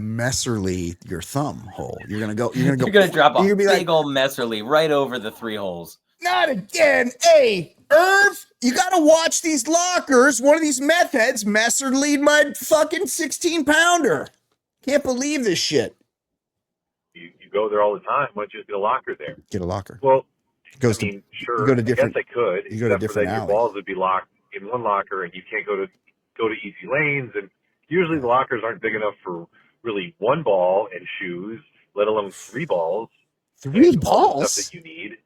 Messerly your thumb hole. You're gonna drop a big old Messerly right over the 3 holes. Not again. Hey, Irv, you gotta watch these lockers. One of these meth heads Messerly'd my fucking 16-pounder. Can't believe this shit. You go there all the time. Why don't you just get a locker there? Get a locker. Well, sure. You go to different. I guess I could. You go to different alleys. Your balls would be locked in one locker, and you can't go to easy lanes. And usually the lockers aren't big enough for really one ball and shoes, let alone 3 balls. 3 balls stuff that you need.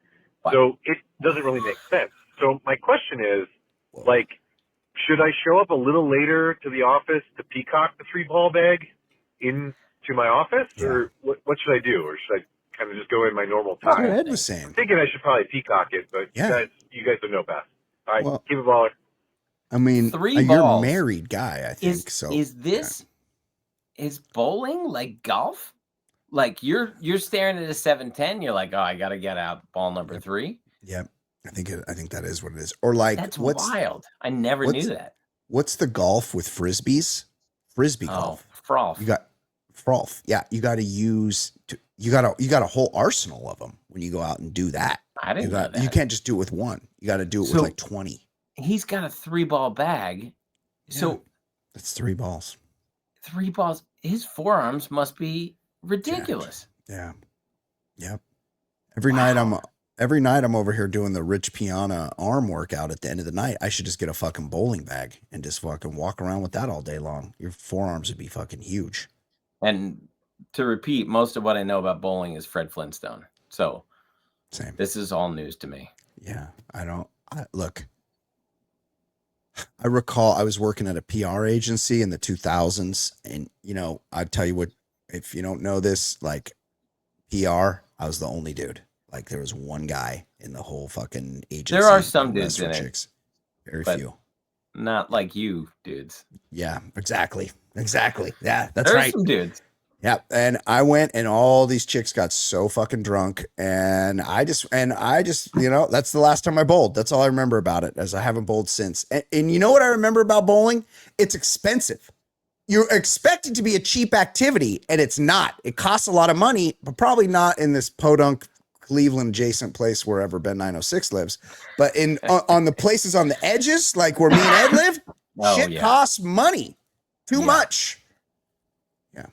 So it doesn't really make sense. So my question is, should I show up a little later to the office to peacock the 3-ball bag into my office, or what should I do, or should I kind of just go in my normal time? That's what Ed was saying. I'm thinking I should probably peacock it, but you guys would know best. All right, keep it baller. I mean, 3 you're balls. a married guy, I think. Is bowling like golf? Like you're staring at a 7-10, you're like, oh, I gotta get out ball number 3. Yep. I think that is what it is. Or like that's wild. I never knew that. What's the golf with frisbees? Frisbee golf. Froth. You got froth. Yeah, you got to use. You got a whole arsenal of them when you go out and do that. I didn't know that. You can't just do it with one. You got to do it with like 20. He's got a 3-ball bag. Yeah, so that's 3 balls. 3 balls. His forearms must be ridiculous. Yeah. Yep. Every night I'm over here doing the Rich Piana arm workout at the end of the night. I should just get a fucking bowling bag and just fucking walk around with that all day long. Your forearms would be fucking huge. And to repeat, most of what I know about bowling is Fred Flintstone. So same. This is all news to me. Yeah. Look, I recall I was working at a PR agency in the 2000s. And, I'd tell you what, if you don't know this, like PR, I was the only dude. Like there was one guy in the whole fucking agency. There are some dudes in it. Very few. Not like you dudes. Yeah, exactly. Yeah, that's there right. Are some dudes. Yeah, and I went and all these chicks got so fucking drunk, and I just, that's the last time I bowled. That's all I remember about it, as I haven't bowled since. And you know what I remember about bowling? It's expensive. You're expected to be a cheap activity, and it's not. It costs a lot of money, but probably not in this podunk Cleveland adjacent place wherever Ben 906 lives. But on the places on the edges, like where me and Ed live, shit costs money. Too much. Yeah.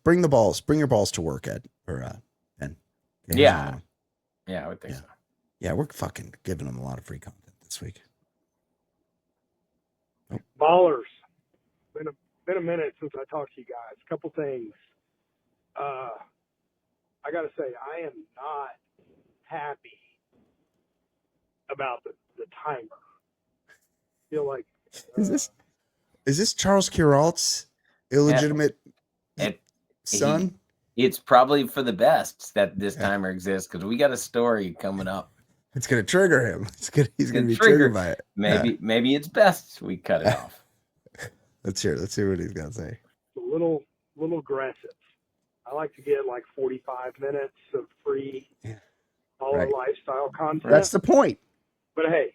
Bring your balls to work, Ed, or Ben. Yeah, I would think so. Yeah, we're fucking giving them a lot of free content this week. Oh. Ballers. Been a minute since I talked to you guys. A couple things. I gotta say, I am not happy about the timer. I feel like is this Charles Kuralt's illegitimate son? It's probably for the best that this timer exists, because we got a story coming up. It's gonna trigger him. He's gonna be triggered by it. Maybe it's best we cut it off. Let's hear what he's got to say. A little aggressive. I like to get like 45 minutes of free baller lifestyle content. That's the point. But hey,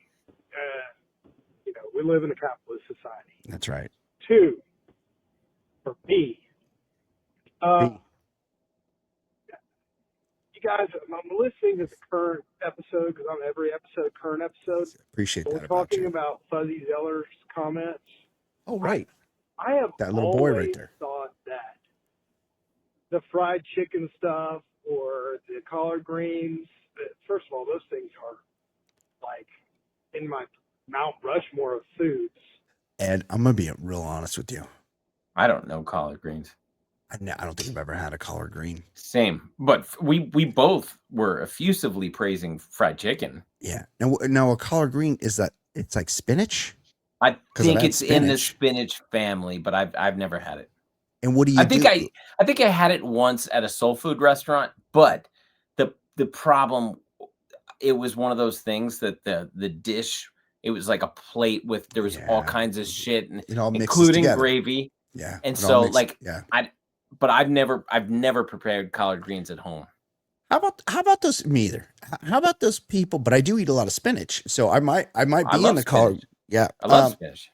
we live in a capitalist society. That's right. 2, for B. You guys, I'm listening to the current episode because on every episode, current episode. Appreciate that. We're talking about Fuzzy Zeller's comments. Oh, right. I have that little boy right there. Thought that the fried chicken stuff or the collard greens, first of all, those things are like in my Mount Rushmore of foods. Ed, I'm going to be real honest with you. I don't know collard greens. I don't think I've ever had a collard green. Same, but we both were effusively praising fried chicken. Yeah. Now a collard green, is that it's like spinach? I think it's in the spinach family, but I've never had it. And what do you I think I had it once at a soul food restaurant, but the problem, it was one of those things that the dish, it was like a plate with, there was all kinds of shit, and it all including gravy. Yeah. And so but I've never prepared collard greens at home. How about those? Me either. How about those people? But I do eat a lot of spinach, so I might be in the collard. Yeah, I love spinach.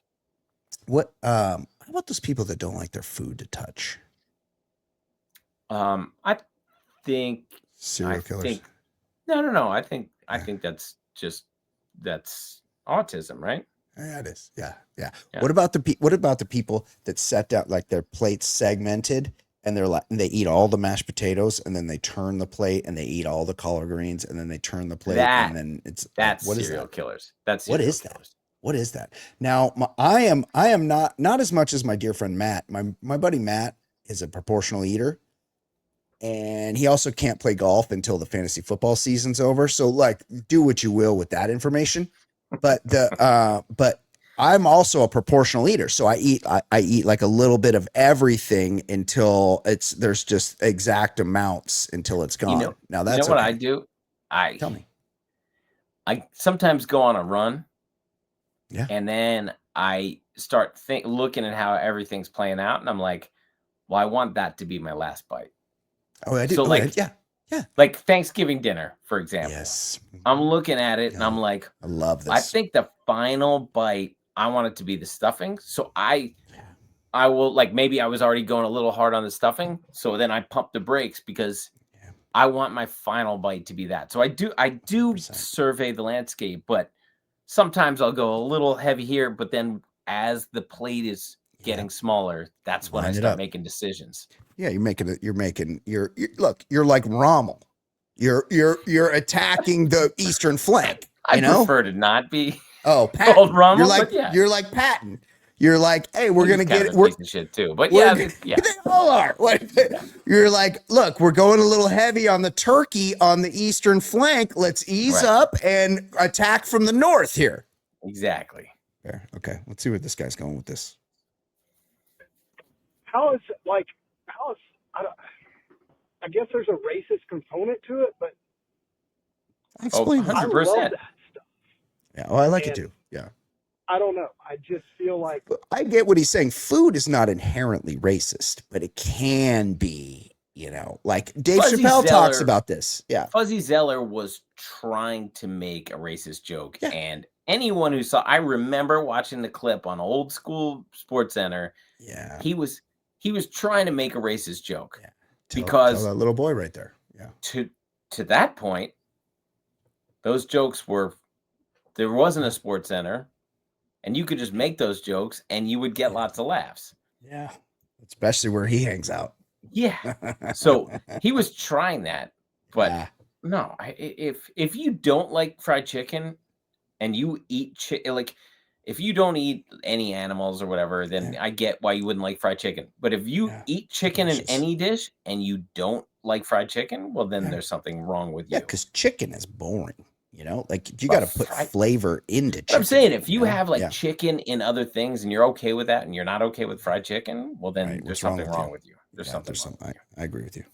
What? How about those people that don't like their food to touch? I think serial killers. No. I think that's autism, right? Yeah, it is. Yeah. What about the people that set down like their plates segmented and they eat all the mashed potatoes and then they turn the plate and they eat all the collard greens and then they turn the plate and then that's what serial killers. That's what is that? What is that? Now I am not as much as my dear friend Matt. My buddy Matt is a proportional eater. And he also can't play golf until the fantasy football season's over. So like do what you will with that information. But but I'm also a proportional eater. So I eat like a little bit of everything until there's just exact amounts until it's gone. Now that's what I do. Tell me. I sometimes go on a run. Yeah. And then I start looking at how everything's playing out, and I'm like, well, I want that to be my last bite. Oh, I do. So yeah. Like Thanksgiving dinner, for example. Yes. I'm looking at it and I'm like, I love this. I think the final bite, I want it to be the stuffing. So I will, like, maybe I was already going a little hard on the stuffing. So then I pump the brakes because I want my final bite to be that. So I do 100%. Survey the landscape, but sometimes I'll go a little heavy here, but then as the plate is getting smaller, that's when I start making decisions. Yeah, you're like Rommel. You're attacking the eastern flank. I prefer to not be called Rommel. You're like Patton. You're like, hey, we're gonna get it. We're shit too, but they all are. You're like, look, we're going a little heavy on the turkey on the eastern flank. Let's ease up and attack from the north here. Exactly. Fair. Okay, let's see where this guy's going with this. I guess there's a racist component to it, but explain 100%. I love that stuff. Yeah, I like it too. Yeah. I don't know. I just feel like I get what he's saying. Food is not inherently racist, but it can be, like Dave Chappelle talks about this. Yeah. Fuzzy Zeller was trying to make a racist joke. Yeah. And anyone who I remember watching the clip on Old School Sports Center. Yeah. He was trying to make a racist joke. Yeah. Because that little boy right there. Yeah. To that point, those jokes there wasn't a Sports Center, and you could just make those jokes and you would get lots of laughs. Yeah. Especially where he hangs out. Yeah. So he was trying that, but no, if you don't like fried chicken and you eat like if you don't eat any animals or whatever, then I get why you wouldn't like fried chicken. But if you eat chicken in any dish and you don't like fried chicken, well, then there's something wrong with you. Yeah, because chicken is boring. Like you got to put flavor into chicken. I'm saying if you have like chicken in other things and you're okay with that and you're not okay with fried chicken, well, then there's something wrong with you. There's something wrong. I agree with you.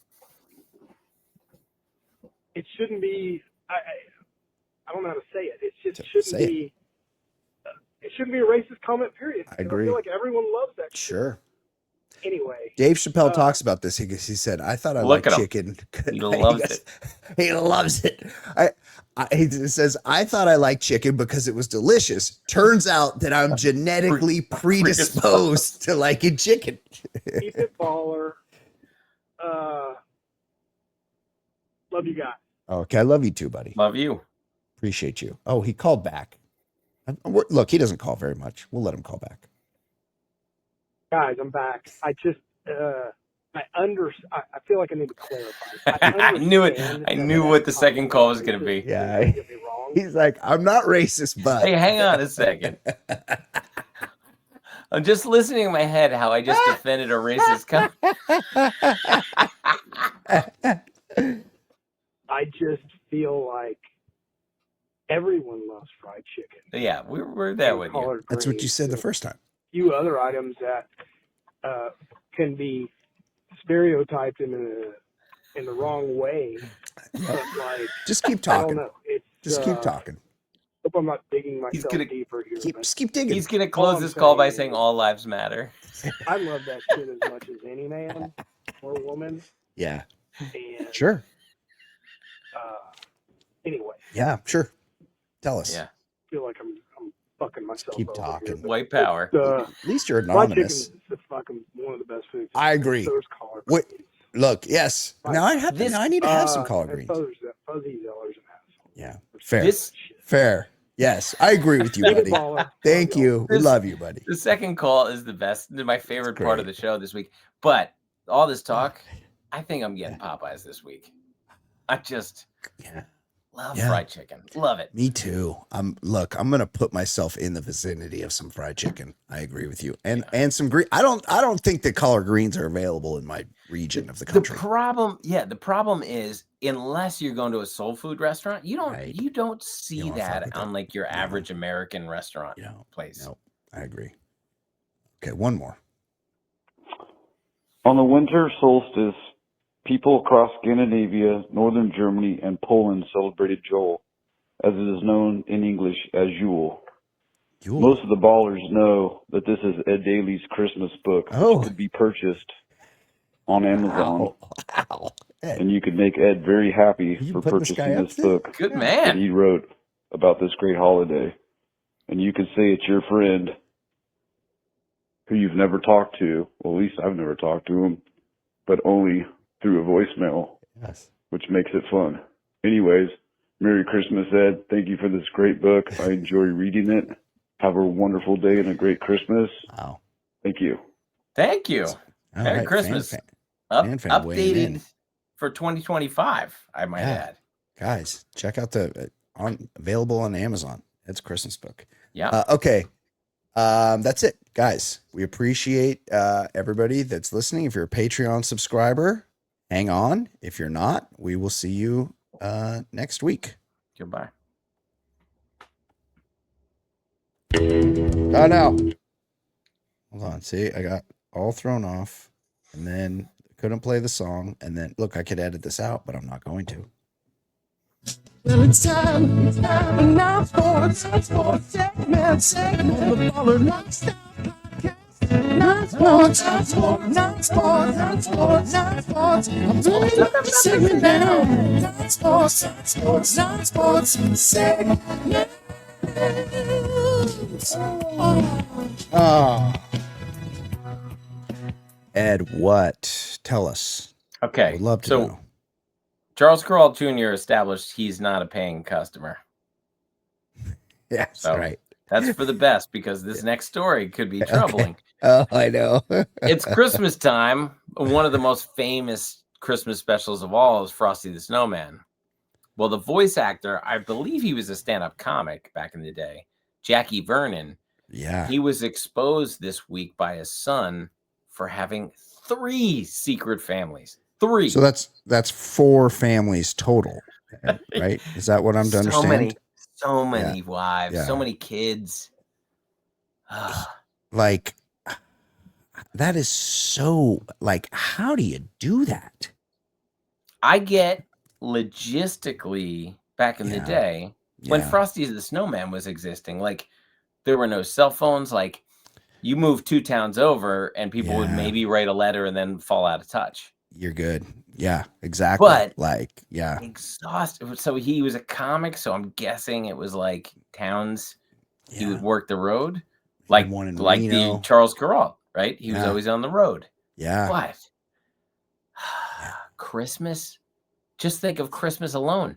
It shouldn't be. I don't know how to say it. It just shouldn't be. It shouldn't be a racist comment, period. I agree. I feel like everyone loves that. Sure. Anyway, Dave Chappelle talks about this. He said, "I thought I liked chicken." He loves it. He loves it. He says, "I thought I liked chicken because it was delicious. Turns out that I'm genetically predisposed to liking chicken." Keep it baller. Love you guys. Okay, I love you too, buddy. Love you. Appreciate you. Oh, he called back. Look, he doesn't call very much. We'll let him call back. Guys, I'm back. I just, I feel like I need to clarify. I knew it. I knew what the second call was going to be. Yeah. He's like, I'm not racist, but. Hey, hang on a second. I'm just listening in my head how I just defended a racist comment. I just feel like everyone loves fried chicken. Yeah, we're there with you. That's what you said the first time. Few other items that can be stereotyped in the wrong way. But like, just keep talking. I don't know. Just keep talking. Hope I'm not digging myself deeper here. Just keep digging. He's gonna close this call by saying all lives matter. I love that shit as much as any man or woman. Yeah. And, sure. Anyway. Yeah, sure. Tell us. Yeah. I feel like I'm fucking myself. Keep talking. Here, white power. At least you're anonymous. Fried chicken is fucking one of the best foods. I agree. So is collard greens. greens. Look, yes. Now I need to have some collard greens. Fuzzy Zeller's an asshole. Yeah. Fair. Fair. Yes, I agree with you, buddy. Thank you. We love you, buddy. The second call is the best. My favorite part of the show this week. But all this talk, I think I'm getting Popeyes this week. I just love fried chicken. Love it. Me too. I'm gonna put myself in the vicinity of some fried chicken. I agree with you. And some green. I don't think that collard greens are available in my region of the country. The problem is, unless you're going to a soul food restaurant, you don't see that on like your average American restaurant place. No, I agree. Okay, one more. On the winter solstice, people across Scandinavia, northern Germany, and Poland celebrated Joel, as it is known in English as Yule. Most of the ballers know that this is Ed Daly's Christmas book, which could be purchased on Amazon. Wow. And you could make Ed very happy for purchasing this book. Good man. That he wrote about this great holiday. And you could say it's your friend who you've never talked to. Well, at least I've never talked to him, but only through a voicemail, which makes it fun. Anyways, Merry Christmas, Ed. Thank you for this great book. I enjoy reading it. Have a wonderful day and a great Christmas. Wow. Thank you. Thank you. All Merry right, Christmas. Updated for 2025 , I might add. Guys, check out available on Amazon. Ed's Christmas book. Yeah. Okay. That's it, guys. We appreciate everybody that's listening. If you're a Patreon subscriber, hang on. If you're not, we will see you next week. Goodbye. Oh no. Hold on. See, I got all thrown off and then couldn't play the song. And then look, I could edit this out, but I'm not going to. Well, it's time now for segment, the Baller Lifestyle Podcast. Not sports. I'm doing the segment now. Not sports, segment. Oh. Ed, what? Tell us. Okay. I'd love to know. Charles Kuralt Jr. established he's not a paying customer. Yes, right. That's for the best because this next story could be troubling. Oh, I know. It's Christmas time. One of the most famous Christmas specials of all is Frosty the Snowman. Well, the voice actor, I believe he was a stand-up comic back in the day, Jackie Vernon. Yeah. He was exposed this week by his son for having 3 secret families. 3. So that's 4 families total, right? Is that what I'm to understand? So many wives, so many kids. Like, that is so, like, how do you do that? I get logistically back in the day when Frosty the Snowman was existing, like there were no cell phones, like You move 2 towns over, and people would maybe write a letter and then fall out of touch. You're good. Yeah, exactly. But exhausted. So he was a comic, so I'm guessing it was like towns. Yeah. He would work the road, like the Charles Kuralt, right? He was always on the road. Yeah. But Christmas, just think of Christmas alone.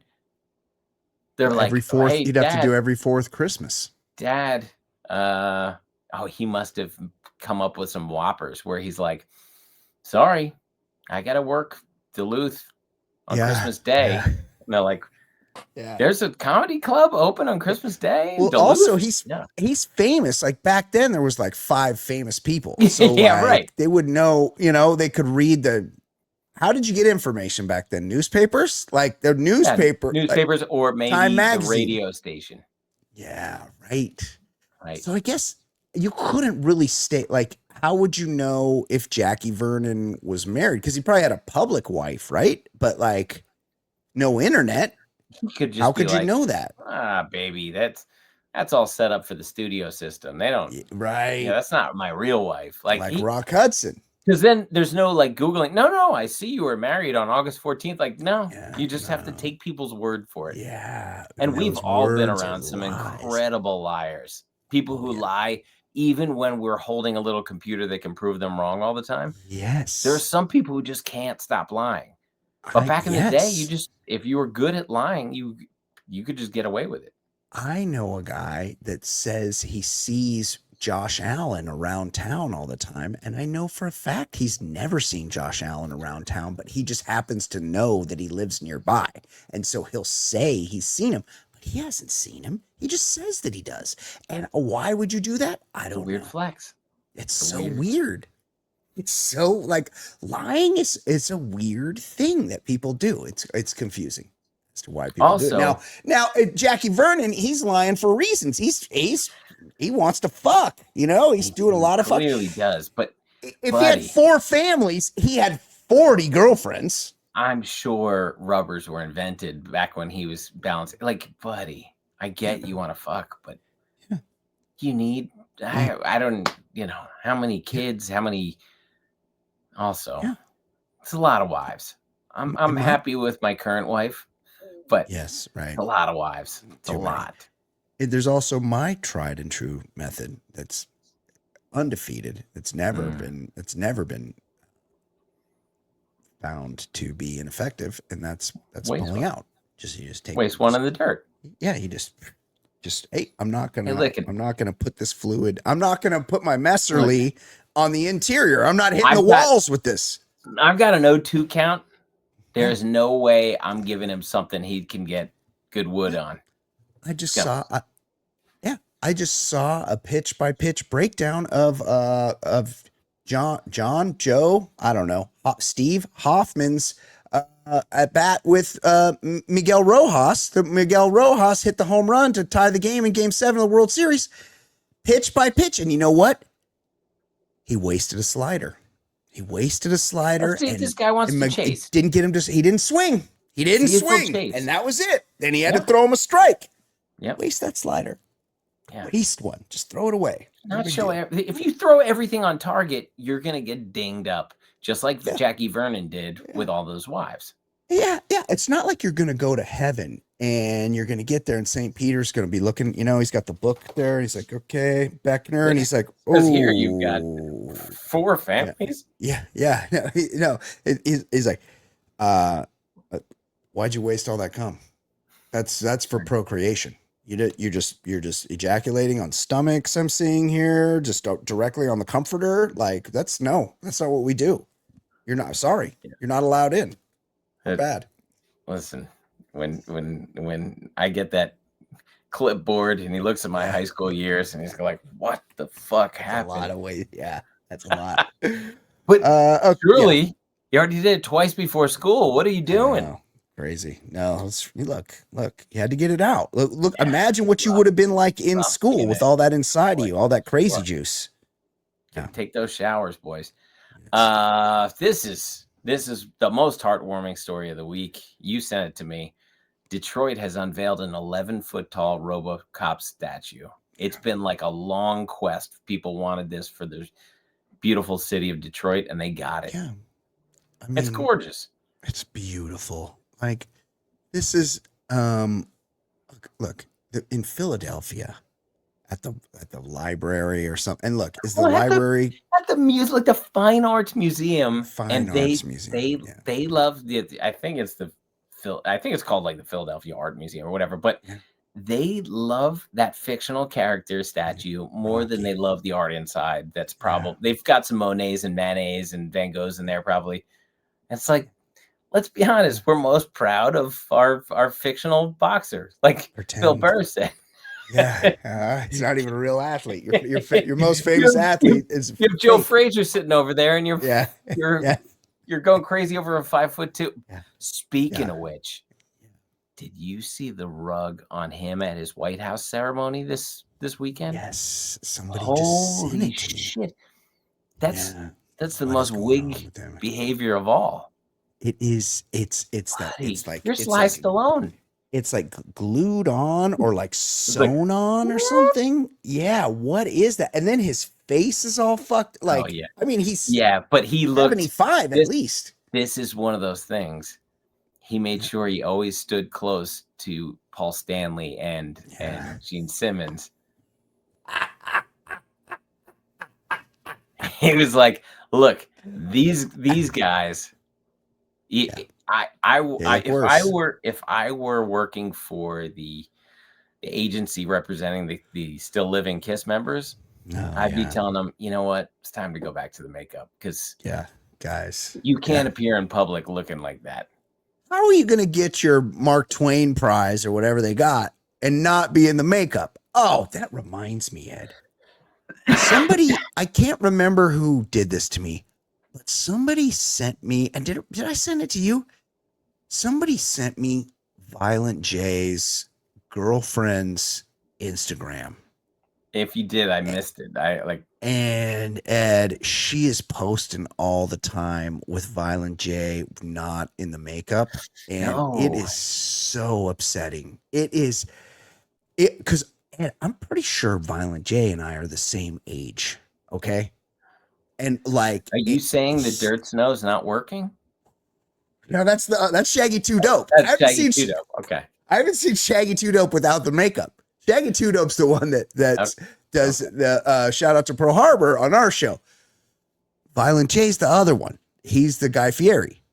They're like every fourth. Hey, you'd Dad, have to do every fourth Christmas. Dad, he must have come up with some whoppers where he's like, sorry, I got to work Duluth on Christmas Day. Yeah. And they're like, there's a comedy club open on Christmas Day. Well, Duluth? Also he's famous. Like back then there was like 5 famous people. So right. They would know, they could read how did you get information back then? Newspapers? Like the newspapers, like, or maybe the radio station. Yeah. Right. So I guess you couldn't really stay. Like, how would you know if Jackie Vernon was married? Because he probably had a public wife, right? But like, no internet. How could you know that? Baby, that's all set up for the studio system. They don't. Right. Yeah, that's not my real wife. Like Rock Hudson. Because then there's no like Googling. No, I see you were married on August 14th. Like, no, you just have to take people's word for it. Yeah. And we've all been around some incredible liars. People who lie even when we're holding a little computer that can prove them wrong all the time. Yes. There are some people who just can't stop lying. But back in the day, if you were good at lying, you could just get away with it. I know a guy that says he sees Josh Allen around town all the time, and I know for a fact he's never seen Josh Allen around town, but he just happens to know that he lives nearby, and so he'll say he's seen him, but he hasn't seen him. He just says that he does. And why would you do that? I don't know. Weird flex. It's so weird. It's so like lying is a weird thing that people do. It's confusing as to why people do it. Now Jackie Vernon, he's lying for reasons. He wants to fuck. He's doing a lot of fuck. He clearly does. But if he had 4 families, he had 40 girlfriends. I'm sure rubbers were invented back when he was balancing. Like, buddy, I get you want to fuck, but you need. I don't. How many kids? How many? Also, it's a lot of wives. I'm happy with my current wife, but yes, right, it's a lot of wives. It's a lot. There's also my tried and true method that's undefeated. It's never been found to be ineffective, and that's pulling out. You just take waste one in the dirt. Yeah, you just hey, I'm not gonna put this fluid. I'm not gonna put my Messerly on the interior. I'm not hitting the walls with this. I've got an O2 count. There's no way I'm giving him something he can get good wood on. I just saw a pitch by pitch breakdown of Joe, I don't know, Steve Hoffman's at bat with Miguel Rojas. Miguel Rojas hit the home run to tie the game in Game 7 of the World Series, pitch by pitch. And you know what? He wasted a slider. And this guy wants to chase. Didn't get him to. He didn't swing. And that was it. Then he had to throw him a strike. Yeah, waste that slider. Yeah, waste one. Just throw it away. If you throw everything on target, you're gonna get dinged up, just like Jackie Vernon did with all those wives. Yeah. It's not like you're gonna go to heaven and you're gonna get there and St. Peter's gonna be looking. He's got the book there. He's like, okay, Beckner, and he's like, oh, here you've got 4 families. Yeah. He's like, why'd you waste all that cum? That's for procreation. You're just ejaculating on stomachs. I'm seeing here, just directly on the comforter. Like that's not what we do. You're not allowed in. Bad. Listen, when I get that clipboard and he looks at my high school years and he's like, "What the fuck happened?" A lot of ways. Yeah, that's a lot. But surely you already did it twice before school. What are you doing? Crazy. No, look, you had to get it out. Look, imagine what you would have been like in school with all that inside of you, all that crazy juice. Take those showers, boys. This is the most heartwarming story of the week. You sent it to me. Detroit has unveiled an 11-foot tall RoboCop statue. It's been like a long quest. People wanted this for the beautiful city of Detroit, and they got it. Yeah. I mean, it's gorgeous. It's beautiful. Like, this is, look, in Philadelphia, at the library or something. And look, is the library at the music, like the Fine Arts Museum? Museum. They love the. I think it's called like the Philadelphia Art Museum or whatever. But they love that fictional character statue more than they love the art inside. That's probably they've got some Monets and Manets and Van Goghs in there probably. It's like, let's be honest, we're most proud of our fictional boxer, like Bill Burr said. Yeah, he's not even a real athlete. Your most famous athlete is. You have Joe Frazier sitting over there, and you're going crazy over a 5'2". Yeah. Speaking of which, did you see the rug on him at his White House ceremony this weekend? Yes, somebody just sent it to me. Shit. That's the most wig behavior of all. It is. It's like you're Sly Stallone. It's like glued on or like sewn on or something. Yeah, what is that? And then his face is all fucked. Like, I mean, he's but he looked 75 at least. This is one of those things. He made sure he always stood close to Paul Stanley and Gene Simmons. He was like, "Look, these guys." If I were working for the agency representing the still living Kiss members, I'd be telling them, you know what, it's time to go back to the makeup because guys, you can't appear in public looking like that. How are you going to get your Mark Twain prize or whatever they got and not be in the makeup? Oh, that reminds me, Ed. Somebody, I can't remember who did this to me, but somebody sent me, and did I send it to you? Somebody sent me Violent J's girlfriend's Instagram. If you did, I missed it. And Ed, she is posting all the time with Violent J not in the makeup, and it is so upsetting. Because Ed, I'm pretty sure Violent J and I are the same age. Okay. And like, are you saying the Dirt Snow's not working? No, that's Shaggy 2 Dope. That's Shaggy 2 Dope. Okay. I haven't seen Shaggy 2 Dope without the makeup. Shaggy 2 Dope's the one that does the shout out to Pearl Harbor on our show. Violent J's the other one. He's the Guy Fieri.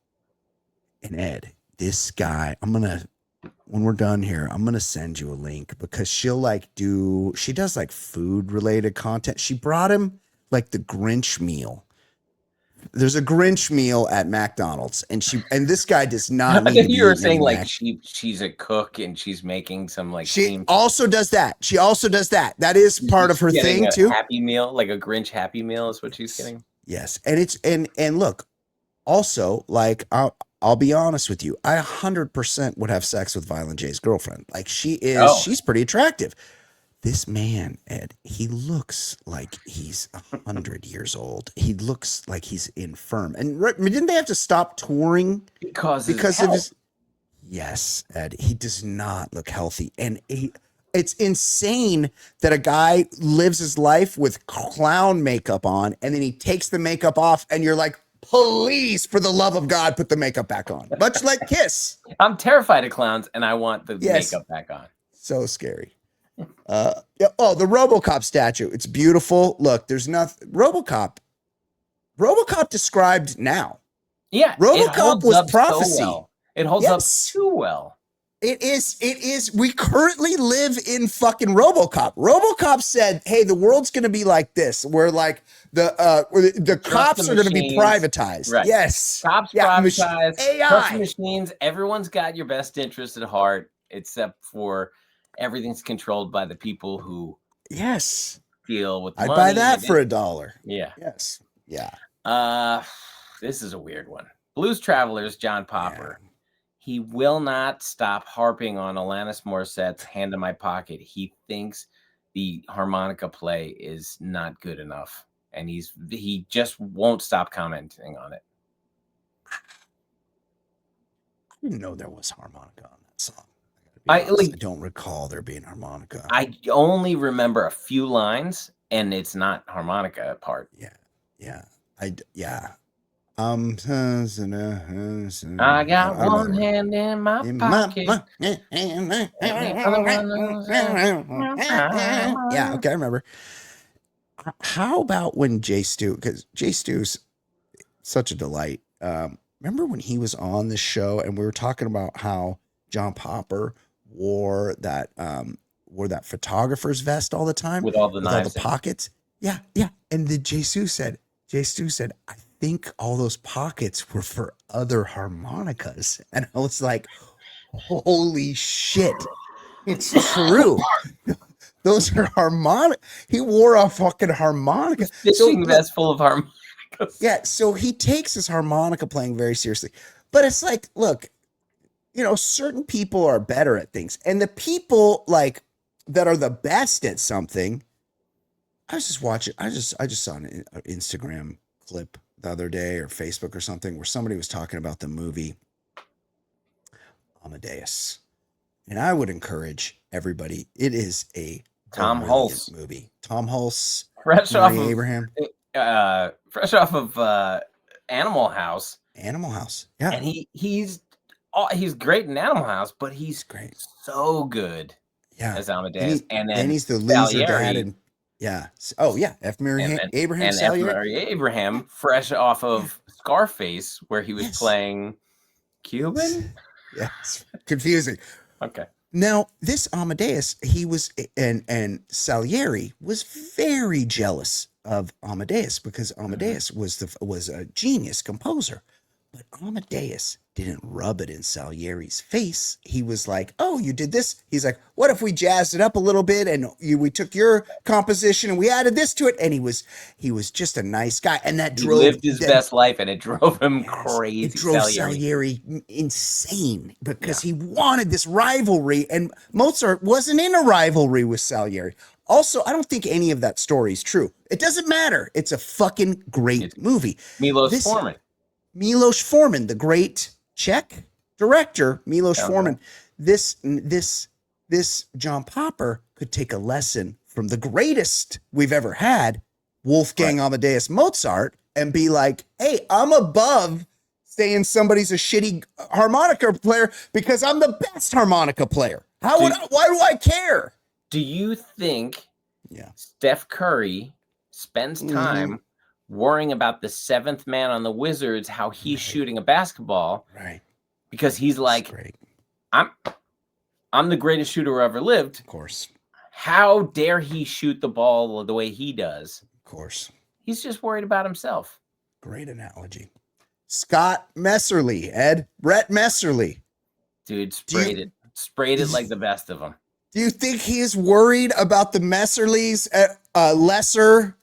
And Ed, this guy, when we're done here, I'm gonna send you a link because she does like food related content. She brought him like the Grinch meal. There's a Grinch meal at McDonald's, and this guy does not need to be. You were saying like she's a cook and she's making some like. She also does that. That is part of her thing too. Happy Meal, like a Grinch Happy Meal, is what she's getting. Yes, and it's and look, also like I'll be honest with you, I 100% would have sex with Violent J's girlfriend. Like she's pretty attractive. This man, Ed, he looks like he's 100 years old. He looks like he's infirm. And didn't they have to stop touring because of his? Yes, Ed, he does not look healthy. And it's insane that a guy lives his life with clown makeup on, and then he takes the makeup off, and you're like, please, for the love of God, put the makeup back on. Much like Kiss. I'm terrified of clowns, and I want the makeup back on. So scary. The RoboCop statue. It's beautiful. Look, there's nothing. RoboCop described now. Yeah, RoboCop was prophecy. So well. It holds up too well. It is. We currently live in fucking RoboCop. RoboCop said, "Hey, the world's going to be like this, where like the cops are going to be privatized." Right. Yes, cops privatized. AI machines. Everyone's got your best interest at heart, except for. Everything's controlled by the people who deal with money. I'd buy that for $1. Yeah. Yes. Yeah. This is a weird one. Blues Travelers, John Popper. Yeah. He will not stop harping on Alanis Morissette's Hand in My Pocket. He thinks the harmonica play is not good enough. And he just won't stop commenting on it. I didn't know there was harmonica on that song. I don't recall there being harmonica. I only remember a few lines, and it's not harmonica part. Yeah. I got one hand in my pocket. Yeah, okay, I remember. How about when Jay Stu, because Jay Stu's such a delight. Remember when he was on the show and we were talking about how John Popper wore that photographer's vest all the time with all the knives, all the pockets. Yeah. And then Jay Stu said, I think all those pockets were for other harmonicas. And I was like, holy shit. It's true. Those are harmonica. He wore a fucking harmonica. Fishing vest full of harmonicas. Yeah, so he takes his harmonica playing very seriously. But it's like, look, certain people are better at things. And the people like that are the best at something. I was just watching. I just saw an Instagram clip the other day or Facebook or something where somebody was talking about the movie Amadeus. And I would encourage everybody. It is a Tom Hulse movie. Tom Hulse, fresh off of Abraham, Animal House. Animal House, yeah. And he's great in Animal House, but he's great, so good, as Amadeus. And then he's the loser dad, and F. Mary Abraham, and F. Mary Abraham, fresh off of Scarface, where he was playing Cuban. Yes, confusing. Okay. Now, this Amadeus, he was, and Salieri was very jealous of Amadeus because Amadeus was a genius composer. But Amadeus didn't rub it in Salieri's face. He was like, oh, you did this? He's like, what if we jazzed it up a little bit and we took your composition and we added this to it? And he was just a nice guy. And that he lived his best life, and it drove him crazy. It drove Salieri insane because he wanted this rivalry. And Mozart wasn't in a rivalry with Salieri. Also, I don't think any of that story is true. It doesn't matter. It's a fucking great movie. Milos Forman, the great Czech director, Milos Forman. This John Popper could take a lesson from the greatest we've ever had, Wolfgang Amadeus Mozart, and be like, hey, I'm above saying somebody's a shitty harmonica player because I'm the best harmonica player. Why do I care? Do you think Steph Curry spends time worrying about the seventh man on the Wizards, how he's shooting a basketball? Right. Because he's like, I'm the greatest shooter who ever lived. Of course. How dare he shoot the ball the way he does? Of course. He's just worried about himself. Great analogy. Scott Messerly, Ed. Rhett Messerly. Dude, sprayed it like the best of them. Do you think he is worried about the Messerly's lesser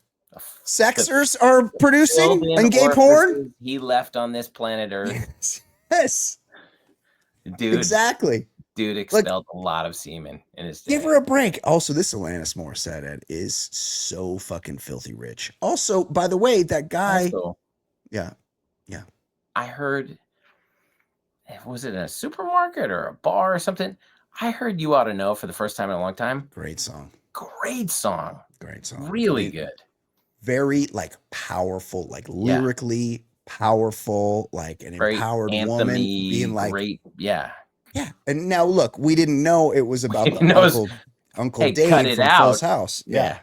sexers are producing and gay porn? He left on this planet Earth. Yes. Dude. Exactly. Dude expelled a lot of semen in his day. Give her a break. Also, this Alanis Morissette, Ed, is so fucking filthy rich. Also, by the way, that guy. Yeah. I heard, was it in a supermarket or a bar or something? I heard You Ought to Know for the first time in a long time. Great song. Really good. Very powerful, lyrically powerful, an very empowered woman being like great. Yeah. And now look, we didn't know it was about Uncle Dave from Full's House. Yeah.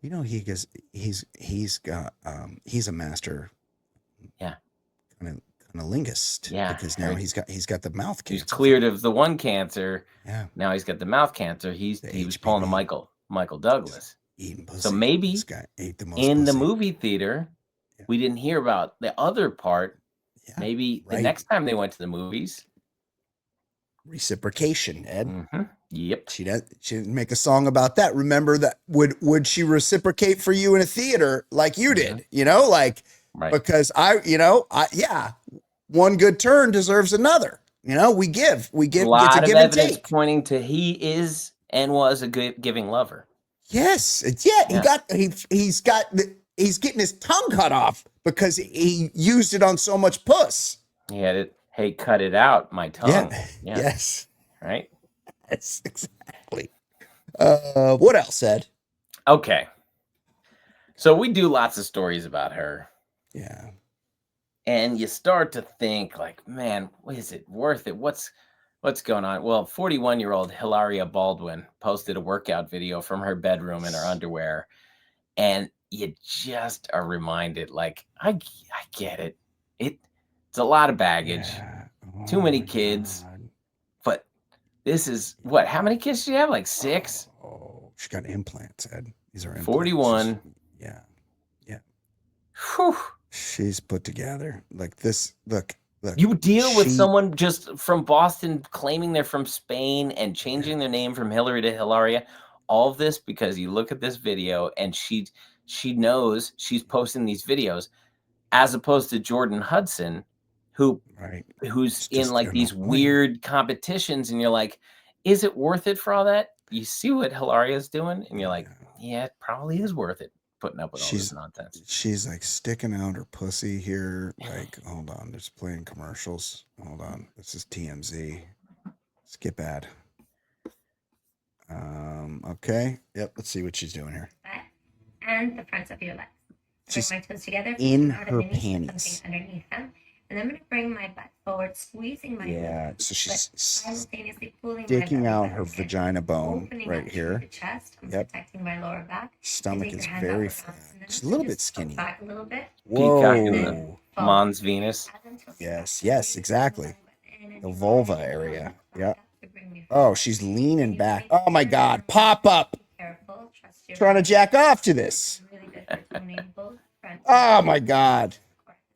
He's a master. Yeah. Kind of linguist. Yeah. Because now he's got the mouth cancer. He's cleared of the one cancer. Yeah. Now he's got the mouth cancer. He was pulling a Michael Douglas. Eating pussy. So maybe this guy ate the most in pussy. the movie theater, we didn't hear about the other part. Yeah, maybe the next time they went to the movies. Reciprocation, Ed. Mm-hmm. Yep. She didn't make a song about that. Remember that? Would she reciprocate for you in a theater like you did? Because one good turn deserves another. We give. A lot of evidence pointing to he is and was a good giving lover. Yes. He's getting his tongue cut off because he used it on so much puss. He had it. Hey, cut it out, my tongue. Yeah. Yes. Right. Yes, exactly. What else, Ed? Okay. So we do lots of stories about her. Yeah. And you start to think like, man, is it worth it? What's going on? Well, 41-year-old Hilaria Baldwin posted a workout video from her bedroom in her underwear. And you just are reminded, like, I get it. It's a lot of baggage, too many kids. God. But this is what? How many kids do you have? Like 6? Oh, she got implants, Ed. These are implants. 41. Yeah. Whew. She's put together like this. Look. You deal with someone just from Boston claiming they're from Spain and changing their name from Hillary to Hilaria. All of this because you look at this video and she knows she's posting these videos, as opposed to Jordan Hudson, who's in like these weird competitions, and you're like, is it worth it for all that? You see what Hilaria's doing, and you're like, yeah, it probably is worth it. Putting up with all this nonsense. She's like sticking out her pussy here. Like, hold on, there's playing commercials. Hold on, this is TMZ. Skip ad. Okay. Yep. Let's see what she's doing here. And the fronts of your legs. She's bring my toes together in her panties. Underneath them. And I'm going to bring my butt forward, squeezing my so she's simultaneously pulling sticking my out her vagina bone right here. The chest. I'm yep. Protecting my lower back. Stomach is very flat. She's a little bit skinny. Back a little bit. Whoa. Mons Venus. Yes, exactly. The vulva area. Yeah. Oh, she's leaning back. Oh my God. Pop up. Trying to jack off to this. Oh my God.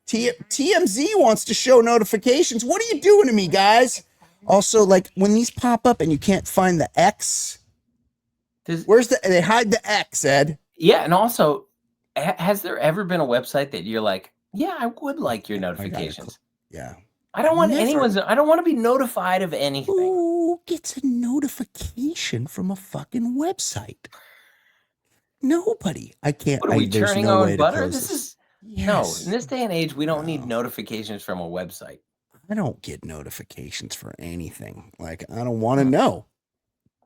TMZ wants to show notifications. What are you doing to me, guys? Also, like when these pop up and you can't find the X, they hide the X, Ed. Yeah, and also, has there ever been a website that you're like, yeah, I would like your notifications? Yeah. I don't want I don't want to be notified of anything. Who gets a notification from a fucking website? Nobody. I can't. What are we turning on butter? This is no. In this day and age, we don't need notifications from a website. I don't get notifications for anything. Like, I don't want to know.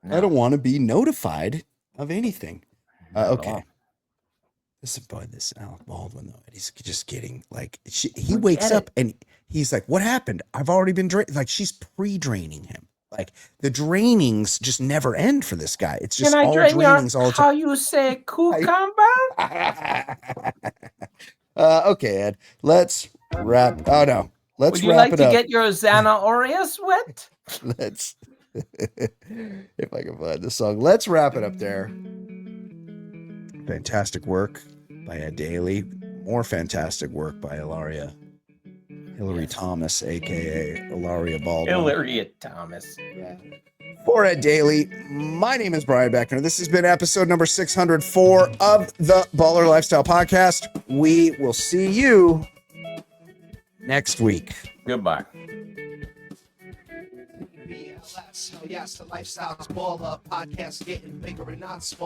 No. I don't want to be notified of anything. Okay. This Alec Baldwin, though, he's just getting like, he wakes up and he's like, what happened? I've already been like, she's pre-draining him. Like, the drainings just never end for this guy. It's just all drainings all the time. How you say cucumber? Okay, Ed. Let's wrap. Oh no. Let's wrap it up. Would you like to get your Xana Aureus wet? Let's. If I can find the song. Let's wrap it up there. Fantastic work by Ed Daly. More fantastic work by Hillary Thomas, aka Hilaria Baldwin. Hilaria Thomas. Yeah. For Ed Daly, my name is Brian Beckner. This has been episode number 604 of the Baller Lifestyle Podcast. We will see you next week. Goodbye. TBLS, hell yes, the Lifestyle's Baller Podcast getting bigger and not small.